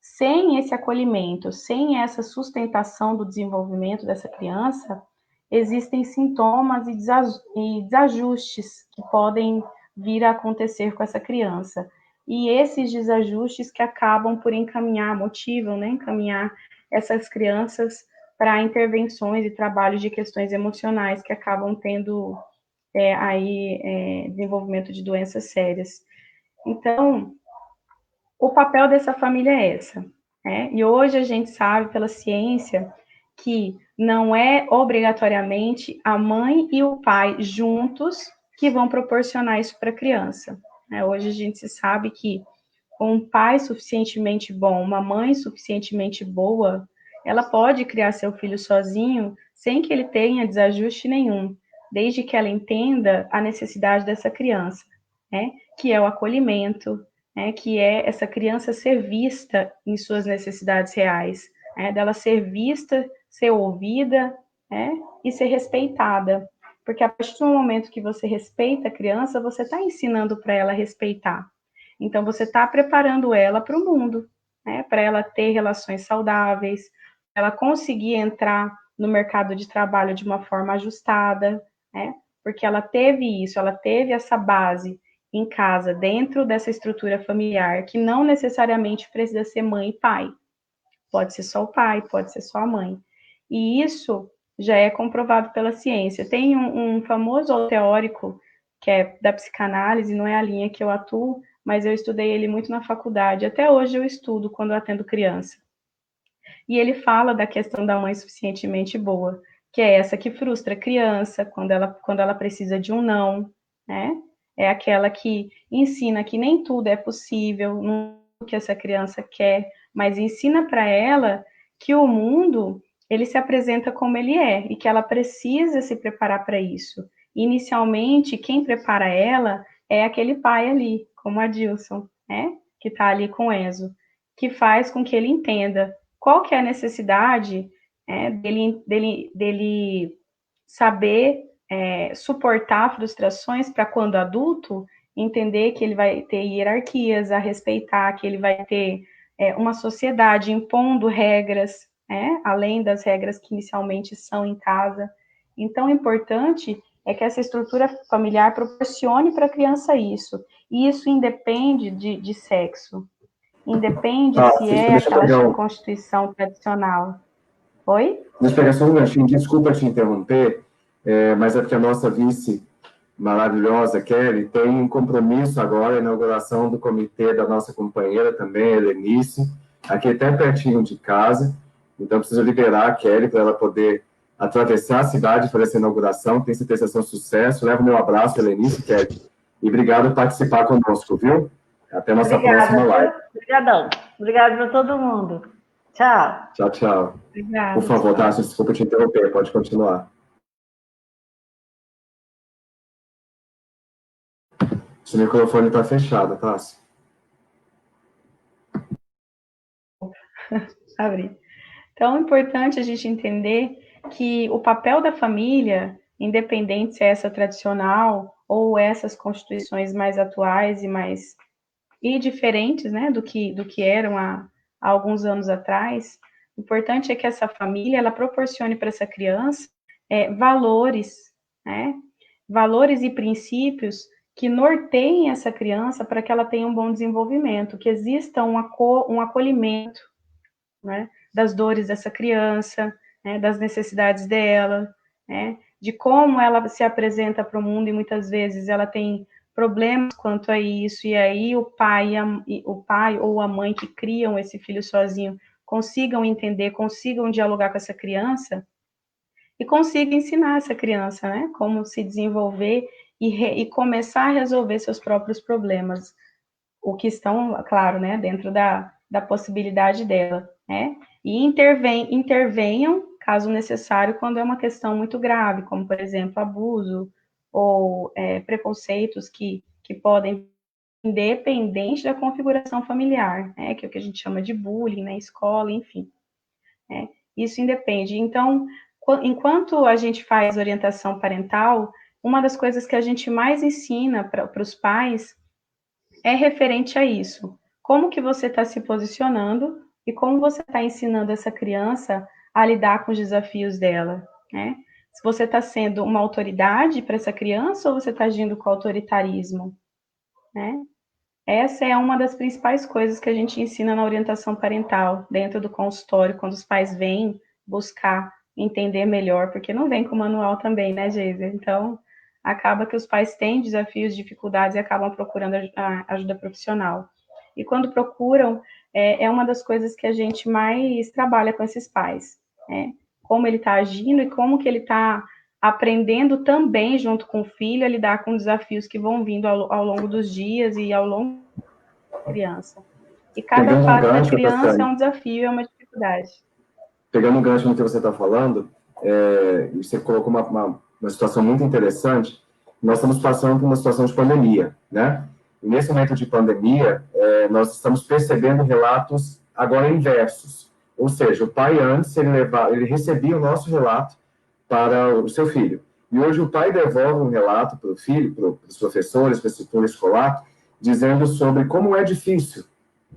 Sem esse acolhimento, sem essa sustentação do desenvolvimento dessa criança, existem sintomas e desajustes que podem vir a acontecer com essa criança. E esses desajustes que acabam por motivam, né, encaminhar essas crianças para intervenções e trabalhos de questões emocionais que acabam tendo desenvolvimento de doenças sérias. Então, o papel dessa família é essa. E hoje a gente sabe pela ciência que não é obrigatoriamente a mãe e o pai juntos que vão proporcionar isso para a criança. Hoje a gente sabe que um pai suficientemente bom, uma mãe suficientemente boa, ela pode criar seu filho sozinho sem que ele tenha desajuste nenhum, desde que ela entenda a necessidade dessa criança, que é o acolhimento, que é essa criança ser vista em suas necessidades reais, dela ser vista, ser ouvida, e ser respeitada. Porque a partir do momento que você respeita a criança, você está ensinando para ela respeitar. Então, você está preparando ela para o mundo, para ela ter relações saudáveis, para ela conseguir entrar no mercado de trabalho de uma forma ajustada, porque ela teve isso, ela teve essa base em casa, dentro dessa estrutura familiar, que não necessariamente precisa ser mãe e pai. Pode ser só o pai, pode ser só a mãe. E isso já é comprovado pela ciência. Tem um famoso teórico, que é da psicanálise, não é a linha que eu atuo, mas eu estudei ele muito na faculdade. Até hoje eu estudo quando eu atendo criança. E ele fala da questão da mãe suficientemente boa, que é essa que frustra a criança quando ela precisa de um não, né? É aquela que ensina que nem tudo é possível, não é o que essa criança quer, mas ensina para ela que o mundo, ele se apresenta como ele é, e que ela precisa se preparar para isso. Inicialmente, quem prepara ela é aquele pai ali, como a Adilson, né? Que está ali com o Enzo, que faz com que ele entenda qual que é a necessidade dele saber suportar frustrações para quando adulto, entender que ele vai ter hierarquias a respeitar, que ele vai ter uma sociedade impondo regras, além das regras que inicialmente são em casa. Então, o importante é que essa estrutura familiar proporcione para a criança isso. E isso independe de sexo. Independe se é aquela constituição tradicional. Oi? Deixa eu pegar só um ganchinho, desculpa te interromper, mas é porque a nossa vice maravilhosa, Kelly, tem um compromisso agora, a inauguração do comitê da nossa companheira também, Helenice, aqui até pertinho de casa, então preciso liberar a Kelly para ela poder atravessar a cidade para essa inauguração, tem certeza que vai ser um sucesso, leva o meu abraço, Helenice, Kelly, e obrigado por participar conosco, viu? Até a nossa próxima live. Obrigadão. Obrigada para todo mundo. Tchau. Tchau, tchau. Obrigada, por favor, Tássio, desculpa te interromper, pode continuar. Seu microfone está fechado, Tássio. Abri. Então, é importante a gente entender que o papel da família, independente se é essa tradicional ou essas constituições mais atuais e diferentes, né, do que eram há alguns anos atrás, o importante é que essa família, ela proporcione para essa criança valores, né, valores e princípios que norteiem essa criança para que ela tenha um bom desenvolvimento, que exista um acolhimento, né, das dores dessa criança, né, das necessidades dela, né, de como ela se apresenta para o mundo, e muitas vezes ela tem problemas quanto a isso, e aí o pai ou a mãe que criam esse filho sozinho consigam entender, consigam dialogar com essa criança, e consiga ensinar essa criança, né, como se desenvolver e começar a resolver seus próprios problemas, o que estão, claro, né, dentro da possibilidade dela, né, e intervenham, caso necessário, quando é uma questão muito grave, como, por exemplo, abuso ou preconceitos que podem, independente da configuração familiar, né, que é o que a gente chama de bullying na escola, enfim, né, isso independe. Então, enquanto a gente faz orientação parental, uma das coisas que a gente mais ensina para os pais é referente a isso. Como que você está se posicionando e como você está ensinando essa criança a lidar com os desafios dela, né? Se você está sendo uma autoridade para essa criança ou você está agindo com autoritarismo, né? Essa é uma das principais coisas que a gente ensina na orientação parental, dentro do consultório, quando os pais vêm buscar entender melhor, porque não vem com manual também, né, Geisa? Então, acaba que os pais têm desafios, dificuldades e acabam procurando a ajuda profissional. E quando procuram, é uma das coisas que a gente mais trabalha com esses pais, né? Como ele está agindo e como que ele está aprendendo também, junto com o filho, a lidar com desafios que vão vindo ao longo dos dias e ao longo da criança. E cada Pegando um fase da gancho, criança é Tassiane, um desafio, é uma dificuldade. pegando um gancho no que você está falando, você colocou uma situação muito interessante. Nós estamos passando por uma situação de pandemia, né? E nesse momento de pandemia, nós estamos percebendo relatos agora inversos. Ou seja, o pai antes, ele recebia o nosso relato para o seu filho. E hoje o pai devolve um relato para o filho, para os professores, para a estrutura escolar, dizendo sobre como é difícil,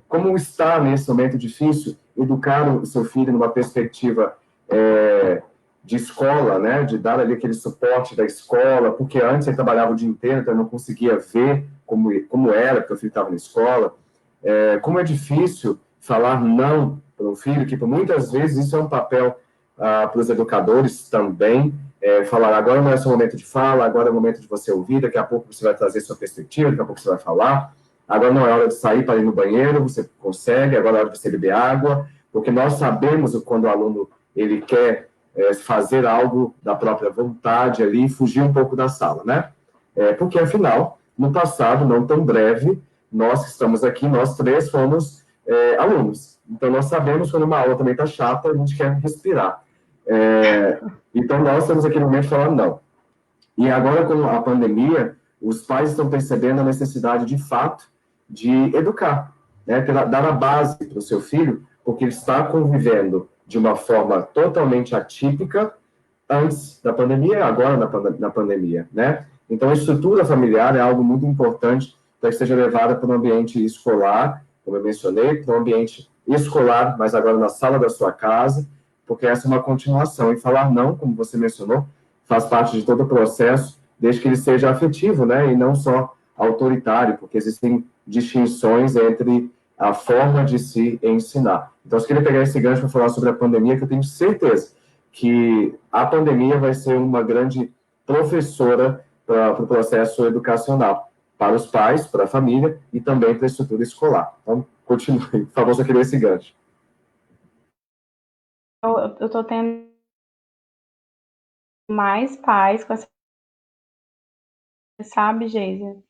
como está nesse momento difícil educar o seu filho numa perspectiva de escola, né, de dar ali aquele suporte da escola, porque antes ele trabalhava o dia inteiro, então eu não conseguia ver como era, porque o filho estava na escola. Como é difícil falar não para o filho, que por muitas vezes isso é um papel para os educadores também, falar agora não é seu momento de fala, agora é o momento de você ouvir, daqui a pouco você vai trazer sua perspectiva, daqui a pouco você vai falar, agora não é hora de sair para ir no banheiro, você consegue, agora é hora de você beber água, porque nós sabemos quando o aluno ele quer fazer algo da própria vontade ali e fugir um pouco da sala, né? Porque, afinal, no passado, não tão breve, nós que estamos aqui, nós três fomos alunos. Então, nós sabemos quando uma aula também está chata, a gente quer respirar. Então, nós estamos aqui no momento de falar não. E agora, com a pandemia, os pais estão percebendo a necessidade, de fato, de educar, né? Dar a base para o seu filho, porque ele está convivendo de uma forma totalmente atípica antes da pandemia e agora na pandemia, né? Então, a estrutura familiar é algo muito importante para que seja levada para um ambiente escolar, como eu mencionei, para um ambiente escolar, mas agora na sala da sua casa, porque essa é uma continuação. E falar não, como você mencionou, faz parte de todo o processo, desde que ele seja afetivo, né? E não só autoritário, porque existem distinções entre a forma de se ensinar. Então, eu queria pegar esse gancho para falar sobre a pandemia, que eu tenho certeza que a pandemia vai ser uma grande professora para o processo educacional, para os pais, para a família e também para a estrutura escolar. Então, continue. Por favor, só queria esse gancho. Eu estou tendo mais pais com essa, sabe, Geisa?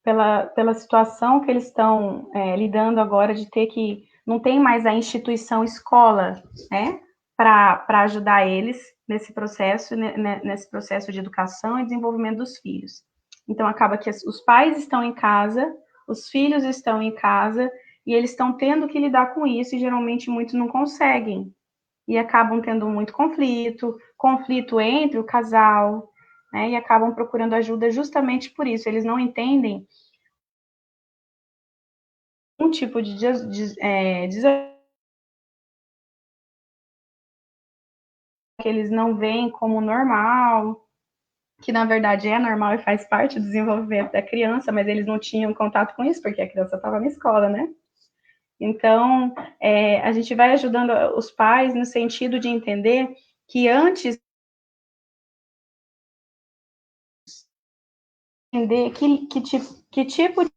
Pela situação que eles estão lidando agora, de ter que, não tem mais a instituição escola, né, para ajudar eles nesse processo de educação e desenvolvimento dos filhos. Então, acaba que os pais estão em casa, os filhos estão em casa, e eles estão tendo que lidar com isso, e geralmente muitos não conseguem, e acabam tendo muito conflito entre o casal, né, e acabam procurando ajuda justamente por isso. Eles não entendem um tipo de desafio que eles não veem como normal, que na verdade é normal e faz parte do desenvolvimento da criança, mas eles não tinham contato com isso, porque a criança estava na escola, né? Então, a gente vai ajudando os pais no sentido de entender que antes entender que tipo de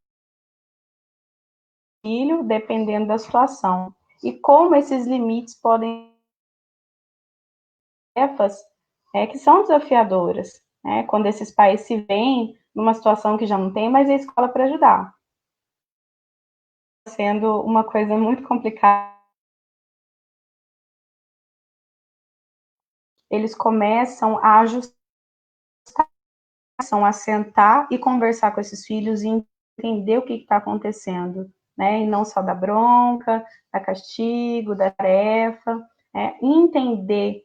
filho, dependendo da situação, e como esses limites podem tarefas que são desafiadoras, né? Quando esses pais se veem numa situação que já não tem mais a escola para ajudar. Sendo uma coisa muito complicada. Eles começam a ajustar, a sentar e conversar com esses filhos e entender o que está acontecendo, né? E não só da bronca, da castigo, da tarefa, entender,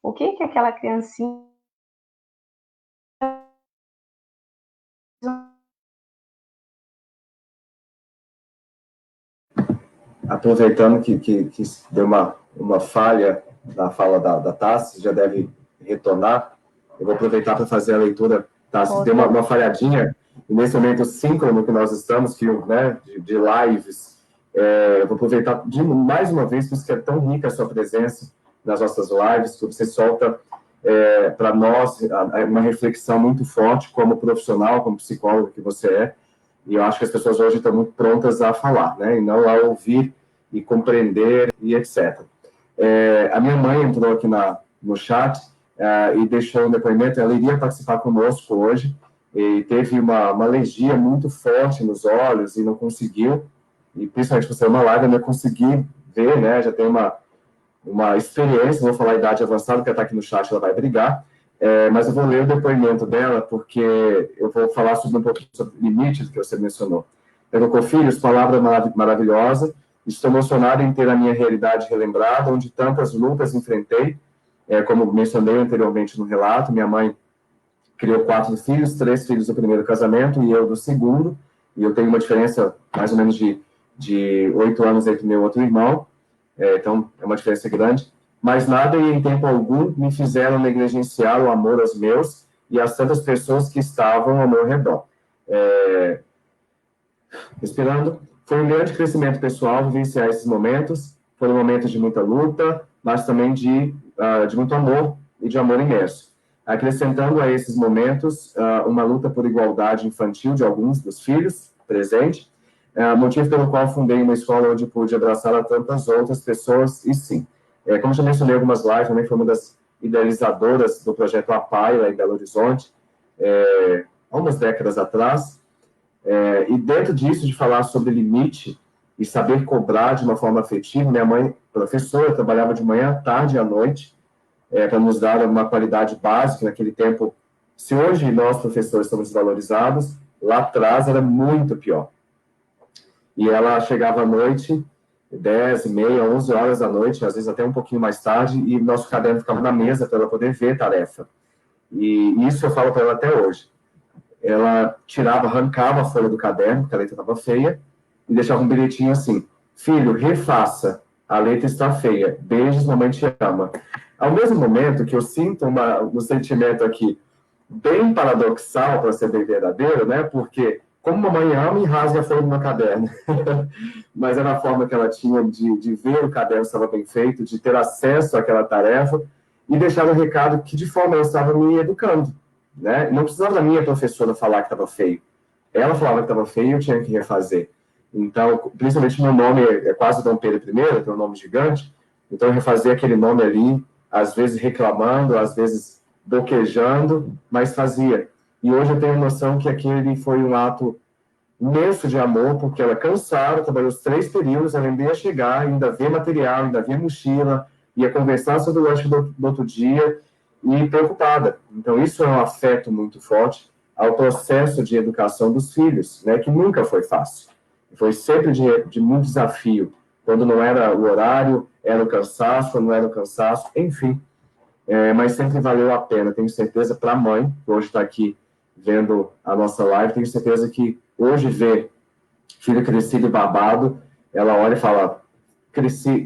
o que aquela criancinha Aproveitando que deu uma falha na fala da Tassi, já deve retornar, eu vou aproveitar para fazer a leitura. Tassi, deu uma falhadinha, e nesse momento síncrono que nós estamos, que, né, de lives, eu vou aproveitar mais uma vez, porque é tão rica a sua presença nas nossas lives, que você solta para nós uma reflexão muito forte como profissional, como psicólogo que você é, e eu acho que as pessoas hoje estão muito prontas a falar, né, e não a ouvir e compreender e etc. A minha mãe entrou aqui no chat e deixou um depoimento. Ela iria participar conosco hoje e teve uma alergia muito forte nos olhos e não conseguiu, e principalmente por ser uma live, eu não consegui ver, né, já tem uma experiência, não vou falar a idade avançada, porque ela está aqui no chat, ela vai brigar, mas eu vou ler o depoimento dela, porque eu vou falar sobre um pouquinho sobre limites que você mencionou. Ela colocou: filhos, palavra maravilhosa, estou emocionado em ter a minha realidade relembrada, onde tantas lutas enfrentei, como mencionei anteriormente no relato. Minha mãe criou 4 filhos, 3 filhos do primeiro casamento e eu do segundo, e eu tenho uma diferença mais ou menos de 8 anos entre meu outro irmão, então é uma diferença grande, mas nada e em tempo algum me fizeram negligenciar o amor aos meus e às tantas pessoas que estavam ao meu redor. Respirando, foi um grande crescimento pessoal vivenciar esses momentos, foram momentos de muita luta, mas também de muito amor e de amor imerso. Acrescentando a esses momentos uma luta por igualdade infantil de alguns dos filhos presente, motivo pelo qual fundei uma escola onde pude abraçar a tantas outras pessoas, e sim, como já mencionei em algumas lives, também foi uma das idealizadoras do projeto APAI, lá em Belo Horizonte, há umas décadas atrás, e dentro disso, de falar sobre limite e saber cobrar de uma forma afetiva, minha mãe, professora, trabalhava de manhã, tarde e à noite, para nos dar uma qualidade básica naquele tempo. Se hoje nós, professores, somos desvalorizados, lá atrás era muito pior. E ela chegava à noite, 10h30, 11 horas da noite, às vezes até um pouquinho mais tarde, e nosso caderno ficava na mesa para ela poder ver a tarefa. E isso eu falo para ela até hoje. Ela arrancava a folha do caderno, porque a letra estava feia, e deixava um bilhetinho assim: filho, refaça, a letra está feia, beijos, mamãe te ama. Ao mesmo momento que eu sinto um sentimento aqui bem paradoxal, para ser bem verdadeiro, né, porque como mamãe ama e rasga a folha do meu caderno, mas era a forma que ela tinha de ver o caderno estava bem feito, de ter acesso àquela tarefa, e deixava o recado que de forma ela estava me educando. Né? Não precisava da minha professora falar que estava feio. Ela falava que estava feio e eu tinha que refazer. Então, principalmente meu nome é quase Dom Pedro I, tem um nome gigante, então eu refazia aquele nome ali, às vezes reclamando, às vezes boquejando, mas fazia. E hoje eu tenho noção que aquele foi um ato imenso de amor, porque ela cansada, trabalhou os 3 períodos, ela ainda ia chegar, ainda via material, ainda via mochila, ia conversar sobre o lanche do outro dia, e preocupada. Então, isso é um afeto muito forte ao processo de educação dos filhos, né, que nunca foi fácil. Foi sempre de muito desafio. Quando não era o horário, era o cansaço, quando não era o cansaço, enfim. Mas sempre valeu a pena. Tenho certeza, para a mãe, que hoje está aqui vendo a nossa live, tenho certeza que hoje ver filho crescido e babado, ela olha e fala: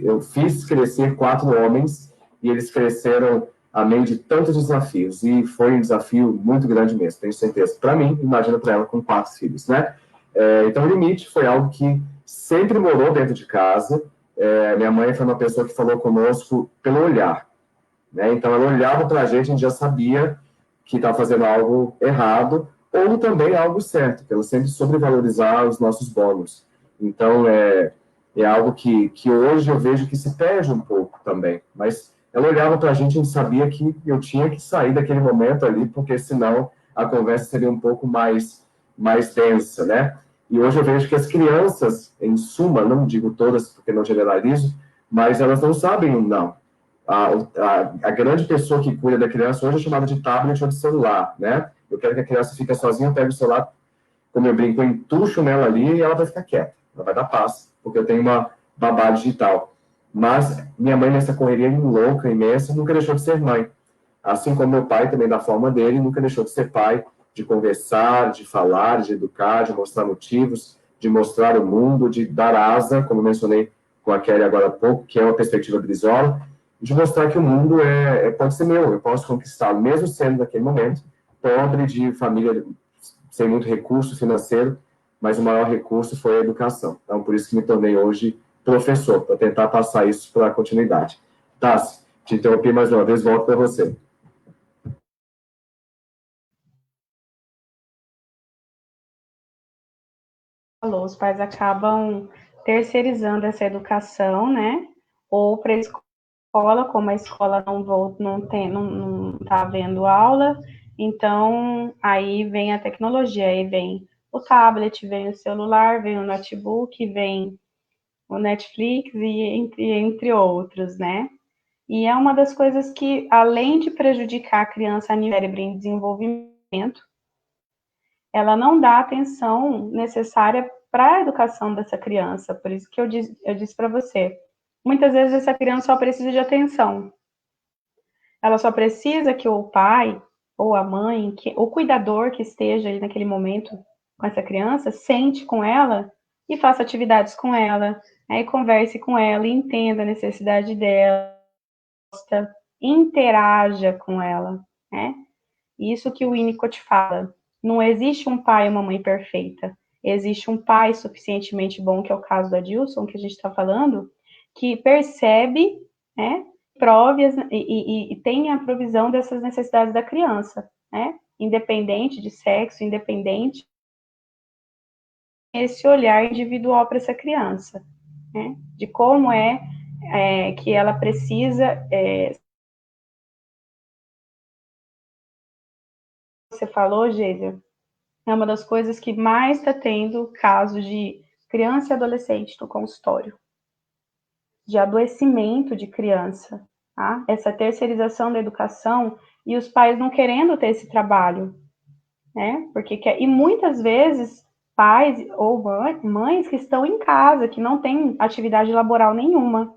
eu fiz crescer 4 homens, e eles cresceram a meio de tantos desafios, e foi um desafio muito grande mesmo, tenho certeza. Para mim, imagina para ela com 4 filhos, né? Então, o limite foi algo que sempre morou dentro de casa. Minha mãe foi uma pessoa que falou conosco pelo olhar, né? Então, ela olhava para a gente já sabia que estava fazendo algo errado, ou também algo certo, que ela sempre soube valorizar os nossos bônus. Então, é algo que hoje eu vejo que se perde um pouco também, mas ela olhava para a gente sabia que eu tinha que sair daquele momento ali, porque senão a conversa seria um pouco mais densa, né? E hoje eu vejo que as crianças, em suma, não digo todas, porque não generalizo, mas elas não sabem não. A grande pessoa que cuida da criança hoje é chamada de tablet ou de celular, né? Eu quero que a criança fique sozinha, eu pego o celular, como eu brinco, eu entucho nela ali e ela vai ficar quieta, ela vai dar paz, porque eu tenho uma babá digital. Mas minha mãe, nessa correria louca, imensa, nunca deixou de ser mãe. Assim como meu pai, também da forma dele, nunca deixou de ser pai, de conversar, de falar, de educar, de mostrar motivos, de mostrar o mundo, de dar asa, como mencionei com a Kelly agora há pouco, que é uma perspectiva Brizola, de mostrar que o mundo pode ser meu, eu posso conquistá-lo, mesmo sendo, naquele momento, pobre, de família sem muito recurso financeiro, mas o maior recurso foi a educação. Então, por isso que me tornei hoje professor, para tentar passar isso para a continuidade. Tassi, te interrompi mais uma vez, volto para você. Os pais acabam terceirizando essa educação, né? Ou para a escola, como a escola não está havendo aula, então aí vem a tecnologia, aí vem o tablet, vem o celular, vem o notebook, vem o Netflix e entre outros, né? E é uma das coisas que, além de prejudicar a criança a nível cérebro em desenvolvimento, ela não dá a atenção necessária para a educação dessa criança. Por isso que eu disse para você, muitas vezes essa criança só precisa de atenção. Ela só precisa que o pai ou a mãe, o cuidador que esteja ali naquele momento com essa criança, sente com ela e faça atividades com ela, e converse com ela e entenda a necessidade dela, interaja com ela, né? Isso que o Winnicott fala. Não existe um pai ou uma mãe perfeita. Existe um pai suficientemente bom, que é o caso do Adilson, que a gente está falando, que percebe, né, prove e tem a provisão dessas necessidades da criança, né? Independente de sexo, independente esse olhar individual para essa criança, né? De como que ela precisa. Você falou, Gêsia, é uma das coisas que mais está tendo casos de criança e adolescente no consultório, de adoecimento de criança, tá? Essa terceirização da educação e os pais não querendo ter esse trabalho, né? E muitas vezes pais ou mães que estão em casa, que não têm atividade laboral nenhuma,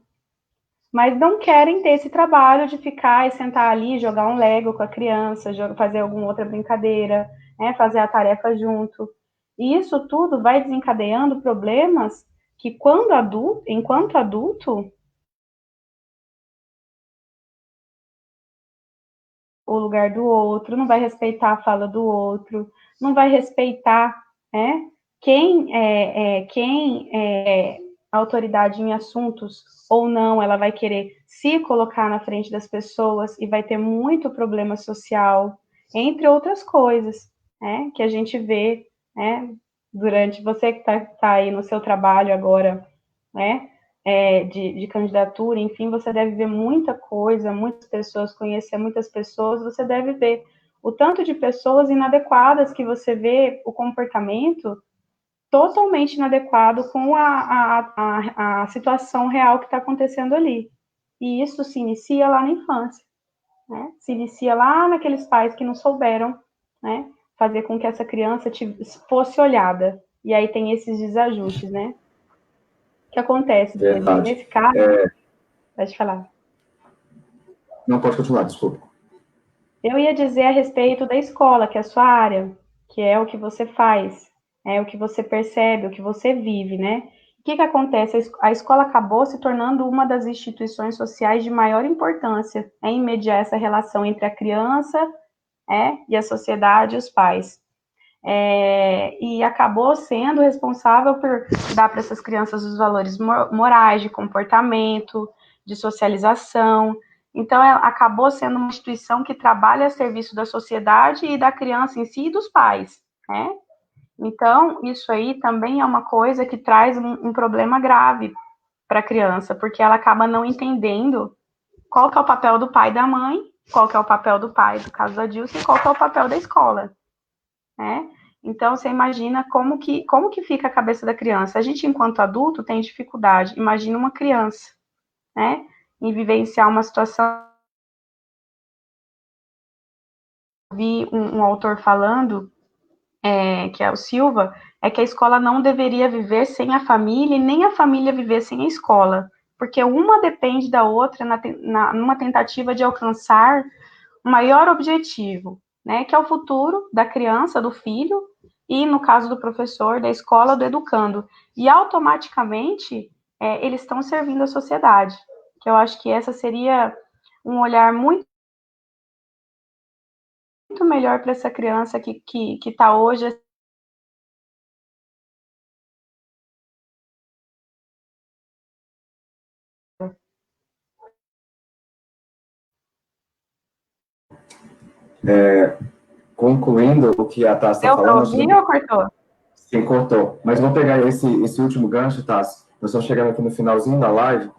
mas não querem ter esse trabalho de ficar e sentar ali, jogar um Lego com a criança, fazer alguma outra brincadeira, né, fazer a tarefa junto. E isso tudo vai desencadeando problemas que, enquanto adulto, o lugar do outro, não vai respeitar a fala do outro, não vai respeitar, né, quem é autoridade em assuntos ou não, ela vai querer se colocar na frente das pessoas e vai ter muito problema social, entre outras coisas, né, que a gente vê, né, durante você que está aí no seu trabalho agora, né, de candidatura, enfim, você deve ver muita coisa, muitas pessoas, conhecer muitas pessoas, você deve ver o tanto de pessoas inadequadas que você vê o comportamento totalmente inadequado com a situação real que está acontecendo ali. E isso se inicia lá na infância, né? Se inicia lá naqueles pais que não souberam, né, fazer com que essa criança fosse olhada. E aí tem esses desajustes, né? O que acontece? Verdade. Nesse caso, pode falar. Não, pode continuar, desculpa. Eu ia dizer a respeito da escola, que é a sua área, que é o que você faz, é o que você percebe, o que você vive, né? que acontece? A escola acabou se tornando uma das instituições sociais de maior importância em mediar essa relação entre a criança e a sociedade e os pais. E acabou sendo responsável por dar para essas crianças os valores morais, de comportamento, de socialização. Então, ela acabou sendo uma instituição que trabalha a serviço da sociedade e da criança em si e dos pais, né? Então, isso aí também é uma coisa que traz um problema grave para a criança, porque ela acaba não entendendo qual que é o papel do pai e da mãe, qual que é o papel do pai, no caso da Dilce, e qual que é o papel da escola, né? Então, você imagina como que fica a cabeça da criança. A gente, enquanto adulto, tem dificuldade. Imagina uma criança, né? Em vivenciar uma situação. Vi um autor falando, que é o Silva, que a escola não deveria viver sem a família e nem a família viver sem a escola, porque uma depende da outra numa tentativa de alcançar o maior objetivo, né, que é o futuro da criança, do filho, e no caso do professor, da escola, do educando. E automaticamente eles estão servindo a sociedade, que eu acho que essa seria um olhar muito melhor para essa criança que está hoje. Concluindo o que a Tassi está Deu falando... para ouvir ou cortou? Sim, cortou. Mas vou pegar esse último gancho, Tassi. Nós estamos chegando aqui no finalzinho da live.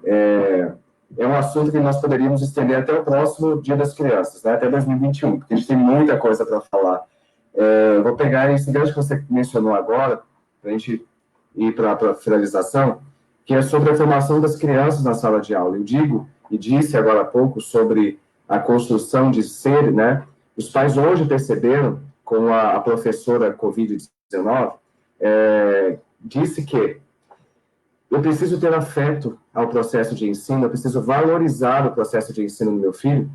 É um assunto que nós poderíamos estender até o próximo Dia das Crianças, né? Até 2021, porque a gente tem muita coisa para falar. Vou pegar esse gancho que você mencionou agora, para a gente ir para a finalização, que é sobre a formação das crianças na sala de aula. Eu digo, e disse agora há pouco, sobre a construção de ser, né? Os pais hoje perceberam, com a professora Covid-19, disse que eu preciso ter afeto ao processo de ensino, eu preciso valorizar o processo de ensino do meu filho,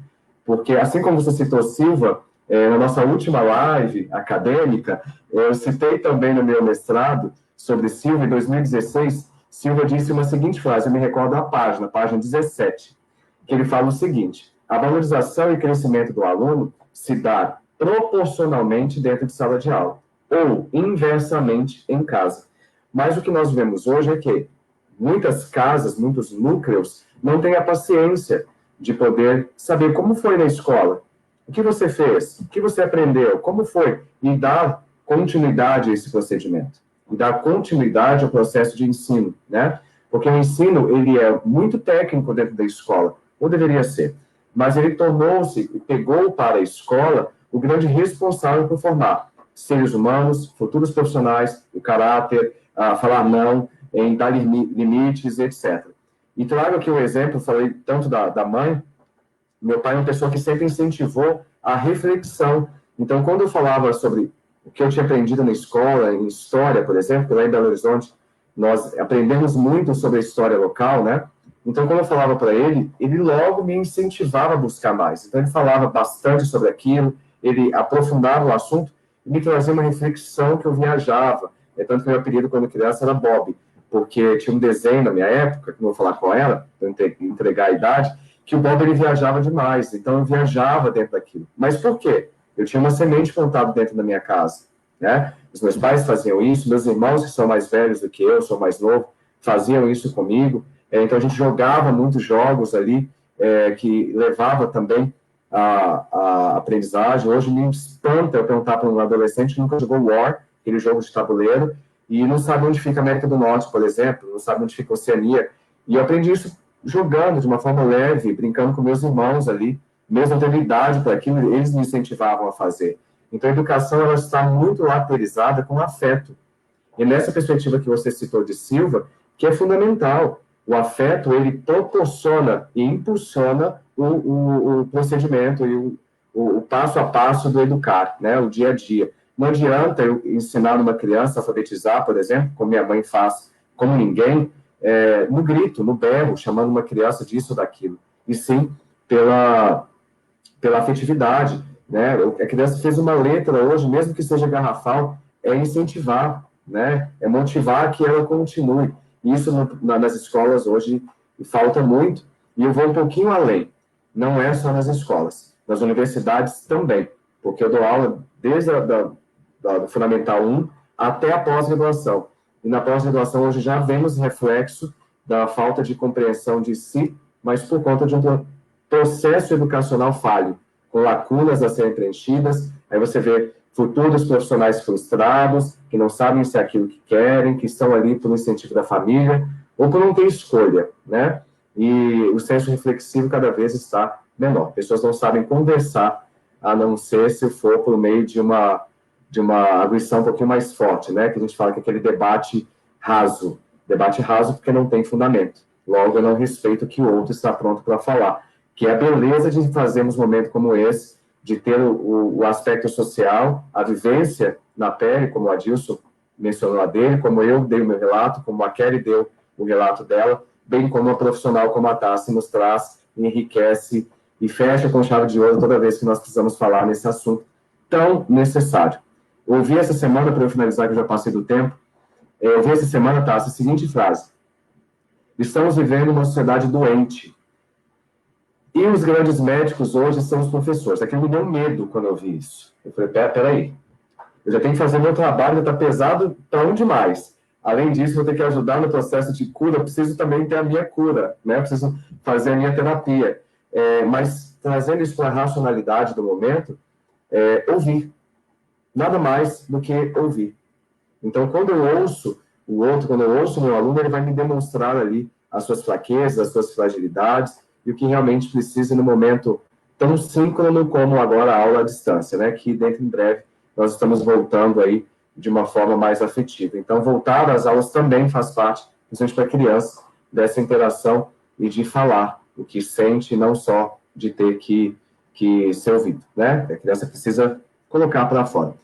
porque, assim como você citou Silva, na nossa última live acadêmica, eu citei também no meu mestrado sobre Silva, em 2016, Silva disse uma seguinte frase, eu me recordo da página 17, que ele fala o seguinte: a valorização e crescimento do aluno se dá proporcionalmente dentro de sala de aula, ou inversamente em casa. Mas o que nós vemos hoje é que muitas casas, muitos núcleos, não têm a paciência de poder saber como foi na escola, o que você fez, o que você aprendeu, como foi, e dar continuidade a esse procedimento, e dar continuidade ao processo de ensino, né? Porque o ensino, ele é muito técnico dentro da escola, ou deveria ser, mas ele tornou-se, pegou para a escola o grande responsável por formar seres humanos, futuros profissionais, o caráter, falar não, em dar limites, etc. E trago aqui um exemplo, falei tanto da mãe, meu pai é uma pessoa que sempre incentivou a reflexão. Então, quando eu falava sobre o que eu tinha aprendido na escola, em história, por exemplo, lá em Belo Horizonte, nós aprendemos muito sobre a história local, né? Então, quando eu falava para ele, ele logo me incentivava a buscar mais. Então, ele falava bastante sobre aquilo, ele aprofundava o assunto e me trazia uma reflexão que eu viajava. Tanto que meu apelido, quando criança, era Bob, porque tinha um desenho na minha época, que não vou falar com ela, para entregar a idade, que o Bob, ele viajava demais. Então, eu viajava dentro daquilo. Mas por quê? Eu tinha uma semente plantada dentro da minha casa, né? Os meus pais faziam isso, meus irmãos, que são mais velhos do que eu, sou mais novo, faziam isso comigo. Então, a gente jogava muitos jogos ali, que levava também a aprendizagem. Hoje me espanta eu perguntar para um adolescente que nunca jogou War, aquele jogo de tabuleiro, e não sabe onde fica a América do Norte, por exemplo, não sabe onde fica a Oceania. E eu aprendi isso jogando de uma forma leve, brincando com meus irmãos ali, mesmo tendo idade para aquilo, eles me incentivavam a fazer. Então, a educação, ela está muito lateralizada com afeto. E nessa perspectiva que você citou de Silva, que é fundamental, o afeto, ele proporciona e impulsiona o procedimento e o passo a passo do educar, né, o dia a dia. Não adianta eu ensinar uma criança a alfabetizar, por exemplo, como minha mãe faz, como ninguém, no grito, no berro, chamando uma criança disso ou daquilo, e sim pela afetividade, né? A criança fez uma letra hoje, mesmo que seja garrafal, é incentivar, né? É motivar que ela continue. Isso nas escolas hoje falta muito, e eu vou um pouquinho além. Não é só nas escolas, nas universidades também, porque eu dou aula desde do Fundamental 1 até a pós-graduação. E na pós-graduação hoje já vemos reflexo da falta de compreensão de si, mas por conta de um processo educacional falho, com lacunas a serem preenchidas. Aí você vê futuros profissionais frustrados, que não sabem se é aquilo que querem, que estão ali por um incentivo da família, ou por não ter escolha, né? E o senso reflexivo cada vez está menor. Pessoas não sabem conversar, a não ser se for por meio de uma arguição um pouquinho mais forte, né? Que a gente fala que é aquele debate raso. Debate raso porque não tem fundamento. Logo, eu não respeito o que o outro está pronto para falar. Que é a beleza de fazermos um momento como esse, de ter o aspecto social, a vivência na pele, como o Adilson mencionou a dele, como eu dei o meu relato, como a Kelly deu o relato dela, bem como a profissional como a Tassi nos traz, enriquece e fecha com chave de ouro toda vez que nós precisamos falar nesse assunto tão necessário. Eu ouvi essa semana, para eu finalizar, que eu já passei do tempo, eu ouvi essa semana, Tassi, a seguinte frase: estamos vivendo uma sociedade doente. E os grandes médicos hoje são os professores. Aquilo me deu medo quando eu vi isso. Eu falei, peraí, eu já tenho que fazer meu trabalho, já está pesado, está um demais. Além disso, vou ter que ajudar no processo de cura, eu preciso também ter a minha cura, né? Eu preciso fazer a minha terapia. Mas, trazendo isso para a racionalidade do momento, ouvir. Nada mais do que ouvir. Então, quando eu ouço o outro, quando eu ouço o meu aluno, ele vai me demonstrar ali as suas fraquezas, as suas fragilidades, e o que realmente precisa no momento tão síncrono como agora a aula à distância, né? Que dentro em breve nós estamos voltando aí de uma forma mais afetiva. Então, voltar às aulas também faz parte, principalmente para a criança, dessa interação e de falar o que sente, não só de ter que ser ouvido, né? A criança precisa colocar para fora.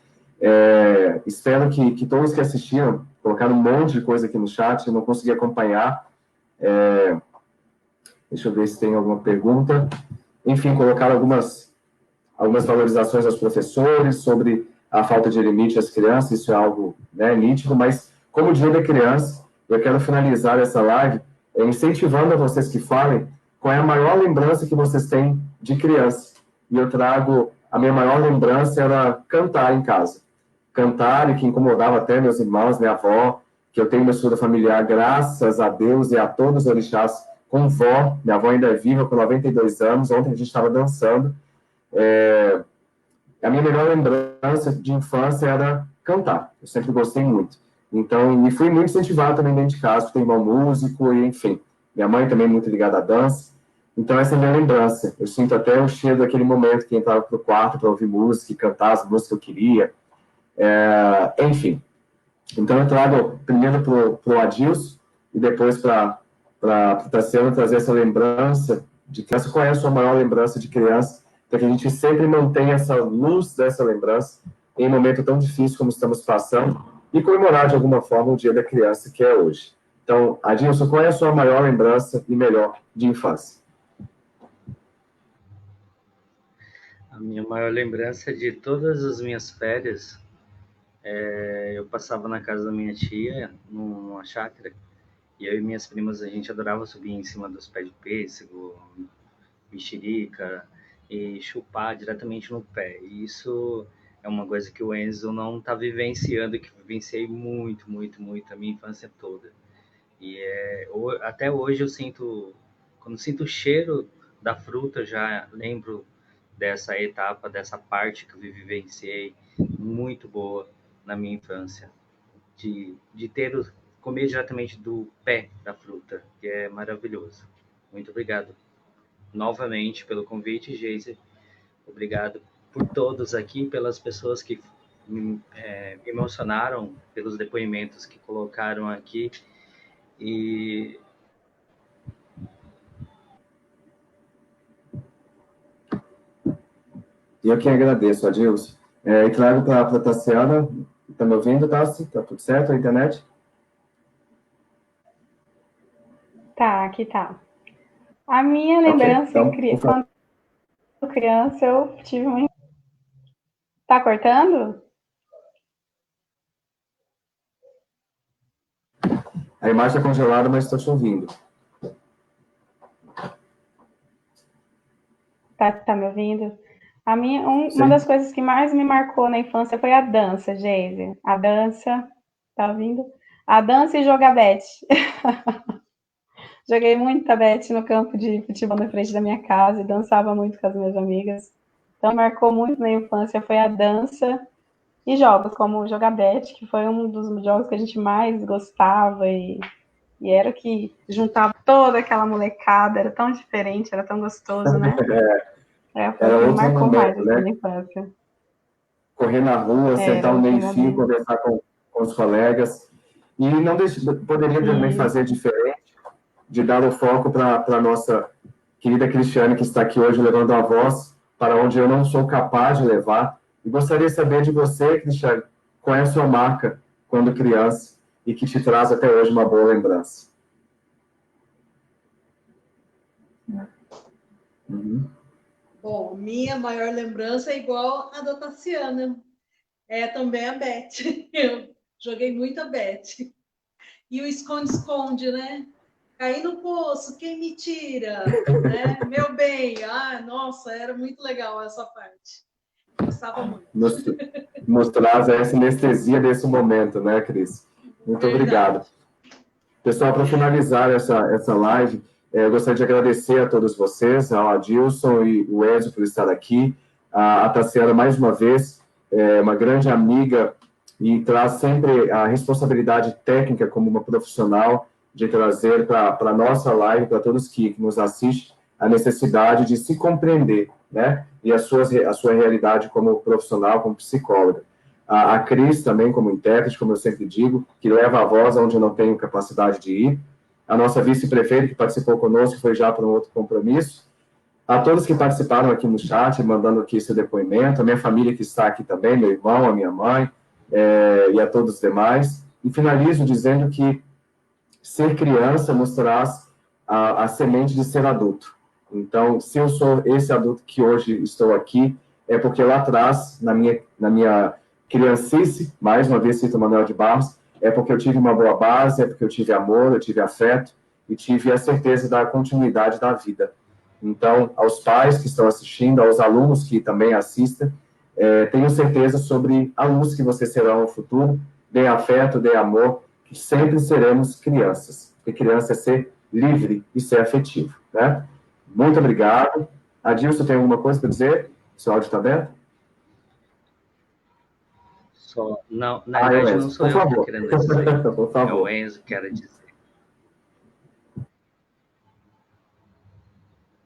Espero que todos que assistiram, colocaram um monte de coisa aqui no chat, eu não consegui acompanhar. Deixa eu ver se tem alguma pergunta. Enfim, colocaram algumas valorizações aos professores sobre a falta de limite às crianças, isso é algo, né, nítido, mas como Dia da Criança, eu quero finalizar essa live incentivando a vocês que falem qual é a maior lembrança que vocês têm de criança. E eu trago, a minha maior lembrança era cantar em casa. Cantar, e que incomodava até meus irmãos, minha avó, que eu tenho uma estrutura familiar, graças a Deus e a todos os orixás, com vó. Minha avó ainda é viva, com 92 anos. Ontem a gente estava dançando. A minha melhor lembrança de infância era cantar. Eu sempre gostei muito. Então, e fui muito incentivado também dentro de casa, tem irmão músico, e enfim. Minha mãe também muito ligada à dança. Então, essa é a minha lembrança. Eu sinto até o cheiro daquele momento que entrava para o quarto para ouvir música e cantar as músicas que eu queria. Enfim. Então, eu trago primeiro para o Adilson e depois para a Tassiana trazer essa lembrança de criança. Qual é a sua maior lembrança de criança? Para que a gente sempre mantenha essa luz dessa lembrança em um momento tão difícil como estamos passando e comemorar de alguma forma o Dia da Criança, que é hoje. Então, Adilson, qual é a sua maior lembrança e melhor de infância? A minha maior lembrança é de todas as minhas férias. Eu passava na casa da minha tia, numa chácara, e eu e minhas primas, a gente adorava subir em cima dos pés de pêssego, mexerica, e chupar diretamente no pé. E isso é uma coisa que o Enzo não está vivenciando, que vivenciei muito, muito, muito a minha infância toda. E até hoje eu sinto, quando sinto o cheiro da fruta, já lembro dessa etapa, dessa parte que eu vivenciei, muito boa na minha infância, de comer diretamente do pé da fruta, que é maravilhoso. Muito obrigado novamente pelo convite, Geise. Obrigado por todos aqui, pelas pessoas que me emocionaram, pelos depoimentos que colocaram aqui. E eu que agradeço, Adilson. E trago para a Tassiana. Está me ouvindo, Tassi? Está tudo certo a internet? Tá, aqui tá. A minha lembrança, okay, então, quando criança, eu tive uma... Tá cortando? A imagem está congelada, mas estou te ouvindo. Tá me ouvindo? Uma das coisas que mais me marcou na infância foi a dança, Geise. A dança, tá ouvindo? A dança e jogar bete. Joguei muita bete no campo de futebol na frente da minha casa e dançava muito com as minhas amigas. Então, marcou muito na infância foi a dança e jogos, como jogar bete, que foi um dos jogos que a gente mais gostava e era o que juntava toda aquela molecada, era tão diferente, era tão gostoso, né? Foi o que me marcou mais assim, na infância. Correr na rua, sentar no meio-fio, conversar com os colegas. E não poderia também fazer diferente de dar o foco para a nossa querida Cristiane, que está aqui hoje levando a voz para onde eu não sou capaz de levar. E gostaria de saber de você, Cristiane, qual é a sua marca quando criança e que te traz até hoje uma boa lembrança. Bom, minha maior lembrança é igual a da Tassiana. É também a Beth. Eu joguei muito a Beth. E o esconde-esconde, né? Caí no poço, quem me tira? Né? Meu bem. Ah, nossa, era muito legal essa parte. Gostava muito. Nos traz essa anestesia desse momento, né, Cris? Muito obrigado. Pessoal, para finalizar essa live, eu gostaria de agradecer a todos vocês, ao Adilson e o Ezio por estar aqui, a Tassiana, mais uma vez, uma grande amiga e traz sempre a responsabilidade técnica como uma profissional de trazer para a nossa live, para todos que nos assistem, a necessidade de se compreender, né? E a sua realidade como profissional, como psicóloga. A Cris também, como intérprete, como eu sempre digo, que leva a voz onde eu não tenho capacidade de ir. A nossa vice-prefeita, que participou conosco, foi já para um outro compromisso. A todos que participaram aqui no chat, mandando aqui seu depoimento, a minha família que está aqui também, meu irmão, a minha mãe, e a todos os demais. E finalizo dizendo que ser criança nos traz a semente de ser adulto. Então, se eu sou esse adulto que hoje estou aqui, é porque lá atrás, na minha criancice, mais uma vez cito Manuel de Barros, é porque eu tive uma boa base, é porque eu tive amor, eu tive afeto e tive a certeza da continuidade da vida. Então, aos pais que estão assistindo, aos alunos que também assistem, tenho certeza sobre a luz que vocês serão no futuro, dê afeto, dê amor, que sempre seremos crianças, porque criança é ser livre e ser afetivo, né? Muito obrigado. Adilson, tem alguma coisa para dizer? Seu áudio está aberto? Não, na verdade não sou eu que estou querendo dizer. Por favor. É o Enzo que quer dizer.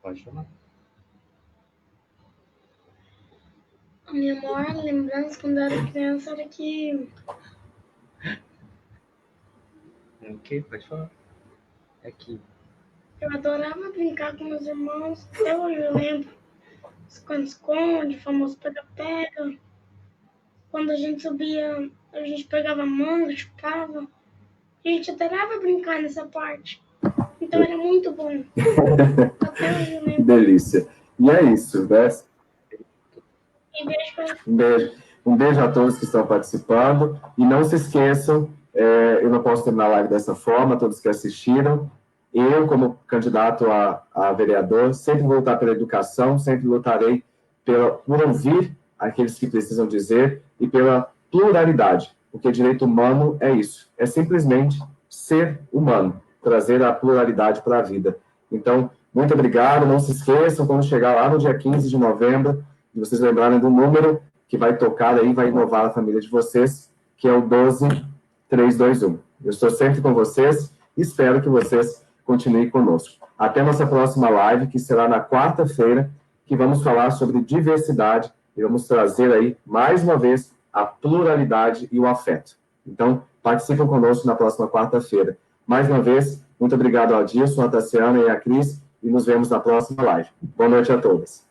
Pode falar. A minha maior lembrança quando eu era criança era que... O quê? Pode falar. É que... Eu adorava brincar com meus irmãos. Até hoje eu lembro. Esconde-esconde, famoso pega-pega. Quando a gente subia, a gente pegava manga, chupava. A gente adorava brincar nessa parte. Então era muito bom. Até hoje eu lembro. Delícia. E é isso, né? Um beijo a todos que estão participando. E não se esqueçam, eu não posso terminar a live dessa forma, todos que assistiram. Eu, como candidato a vereador, sempre vou lutar pela educação, sempre lutarei por ouvir aqueles que precisam dizer e pela pluralidade, porque direito humano é isso, é simplesmente ser humano, trazer a pluralidade para a vida. Então, muito obrigado, não se esqueçam, quando chegar lá no dia 15 de novembro, de vocês lembrarem do número que vai tocar aí, vai inovar a família de vocês, que é o 12321. Eu estou sempre com vocês e espero que vocês continuem conosco. Até nossa próxima live, que será na quarta-feira, que vamos falar sobre diversidade e vamos trazer aí, mais uma vez, a pluralidade e o afeto. Então, participem conosco na próxima quarta-feira. Mais uma vez, muito obrigado ao Adilson, a Tassiana e a Cris, e nos vemos na próxima live. Boa noite a todos.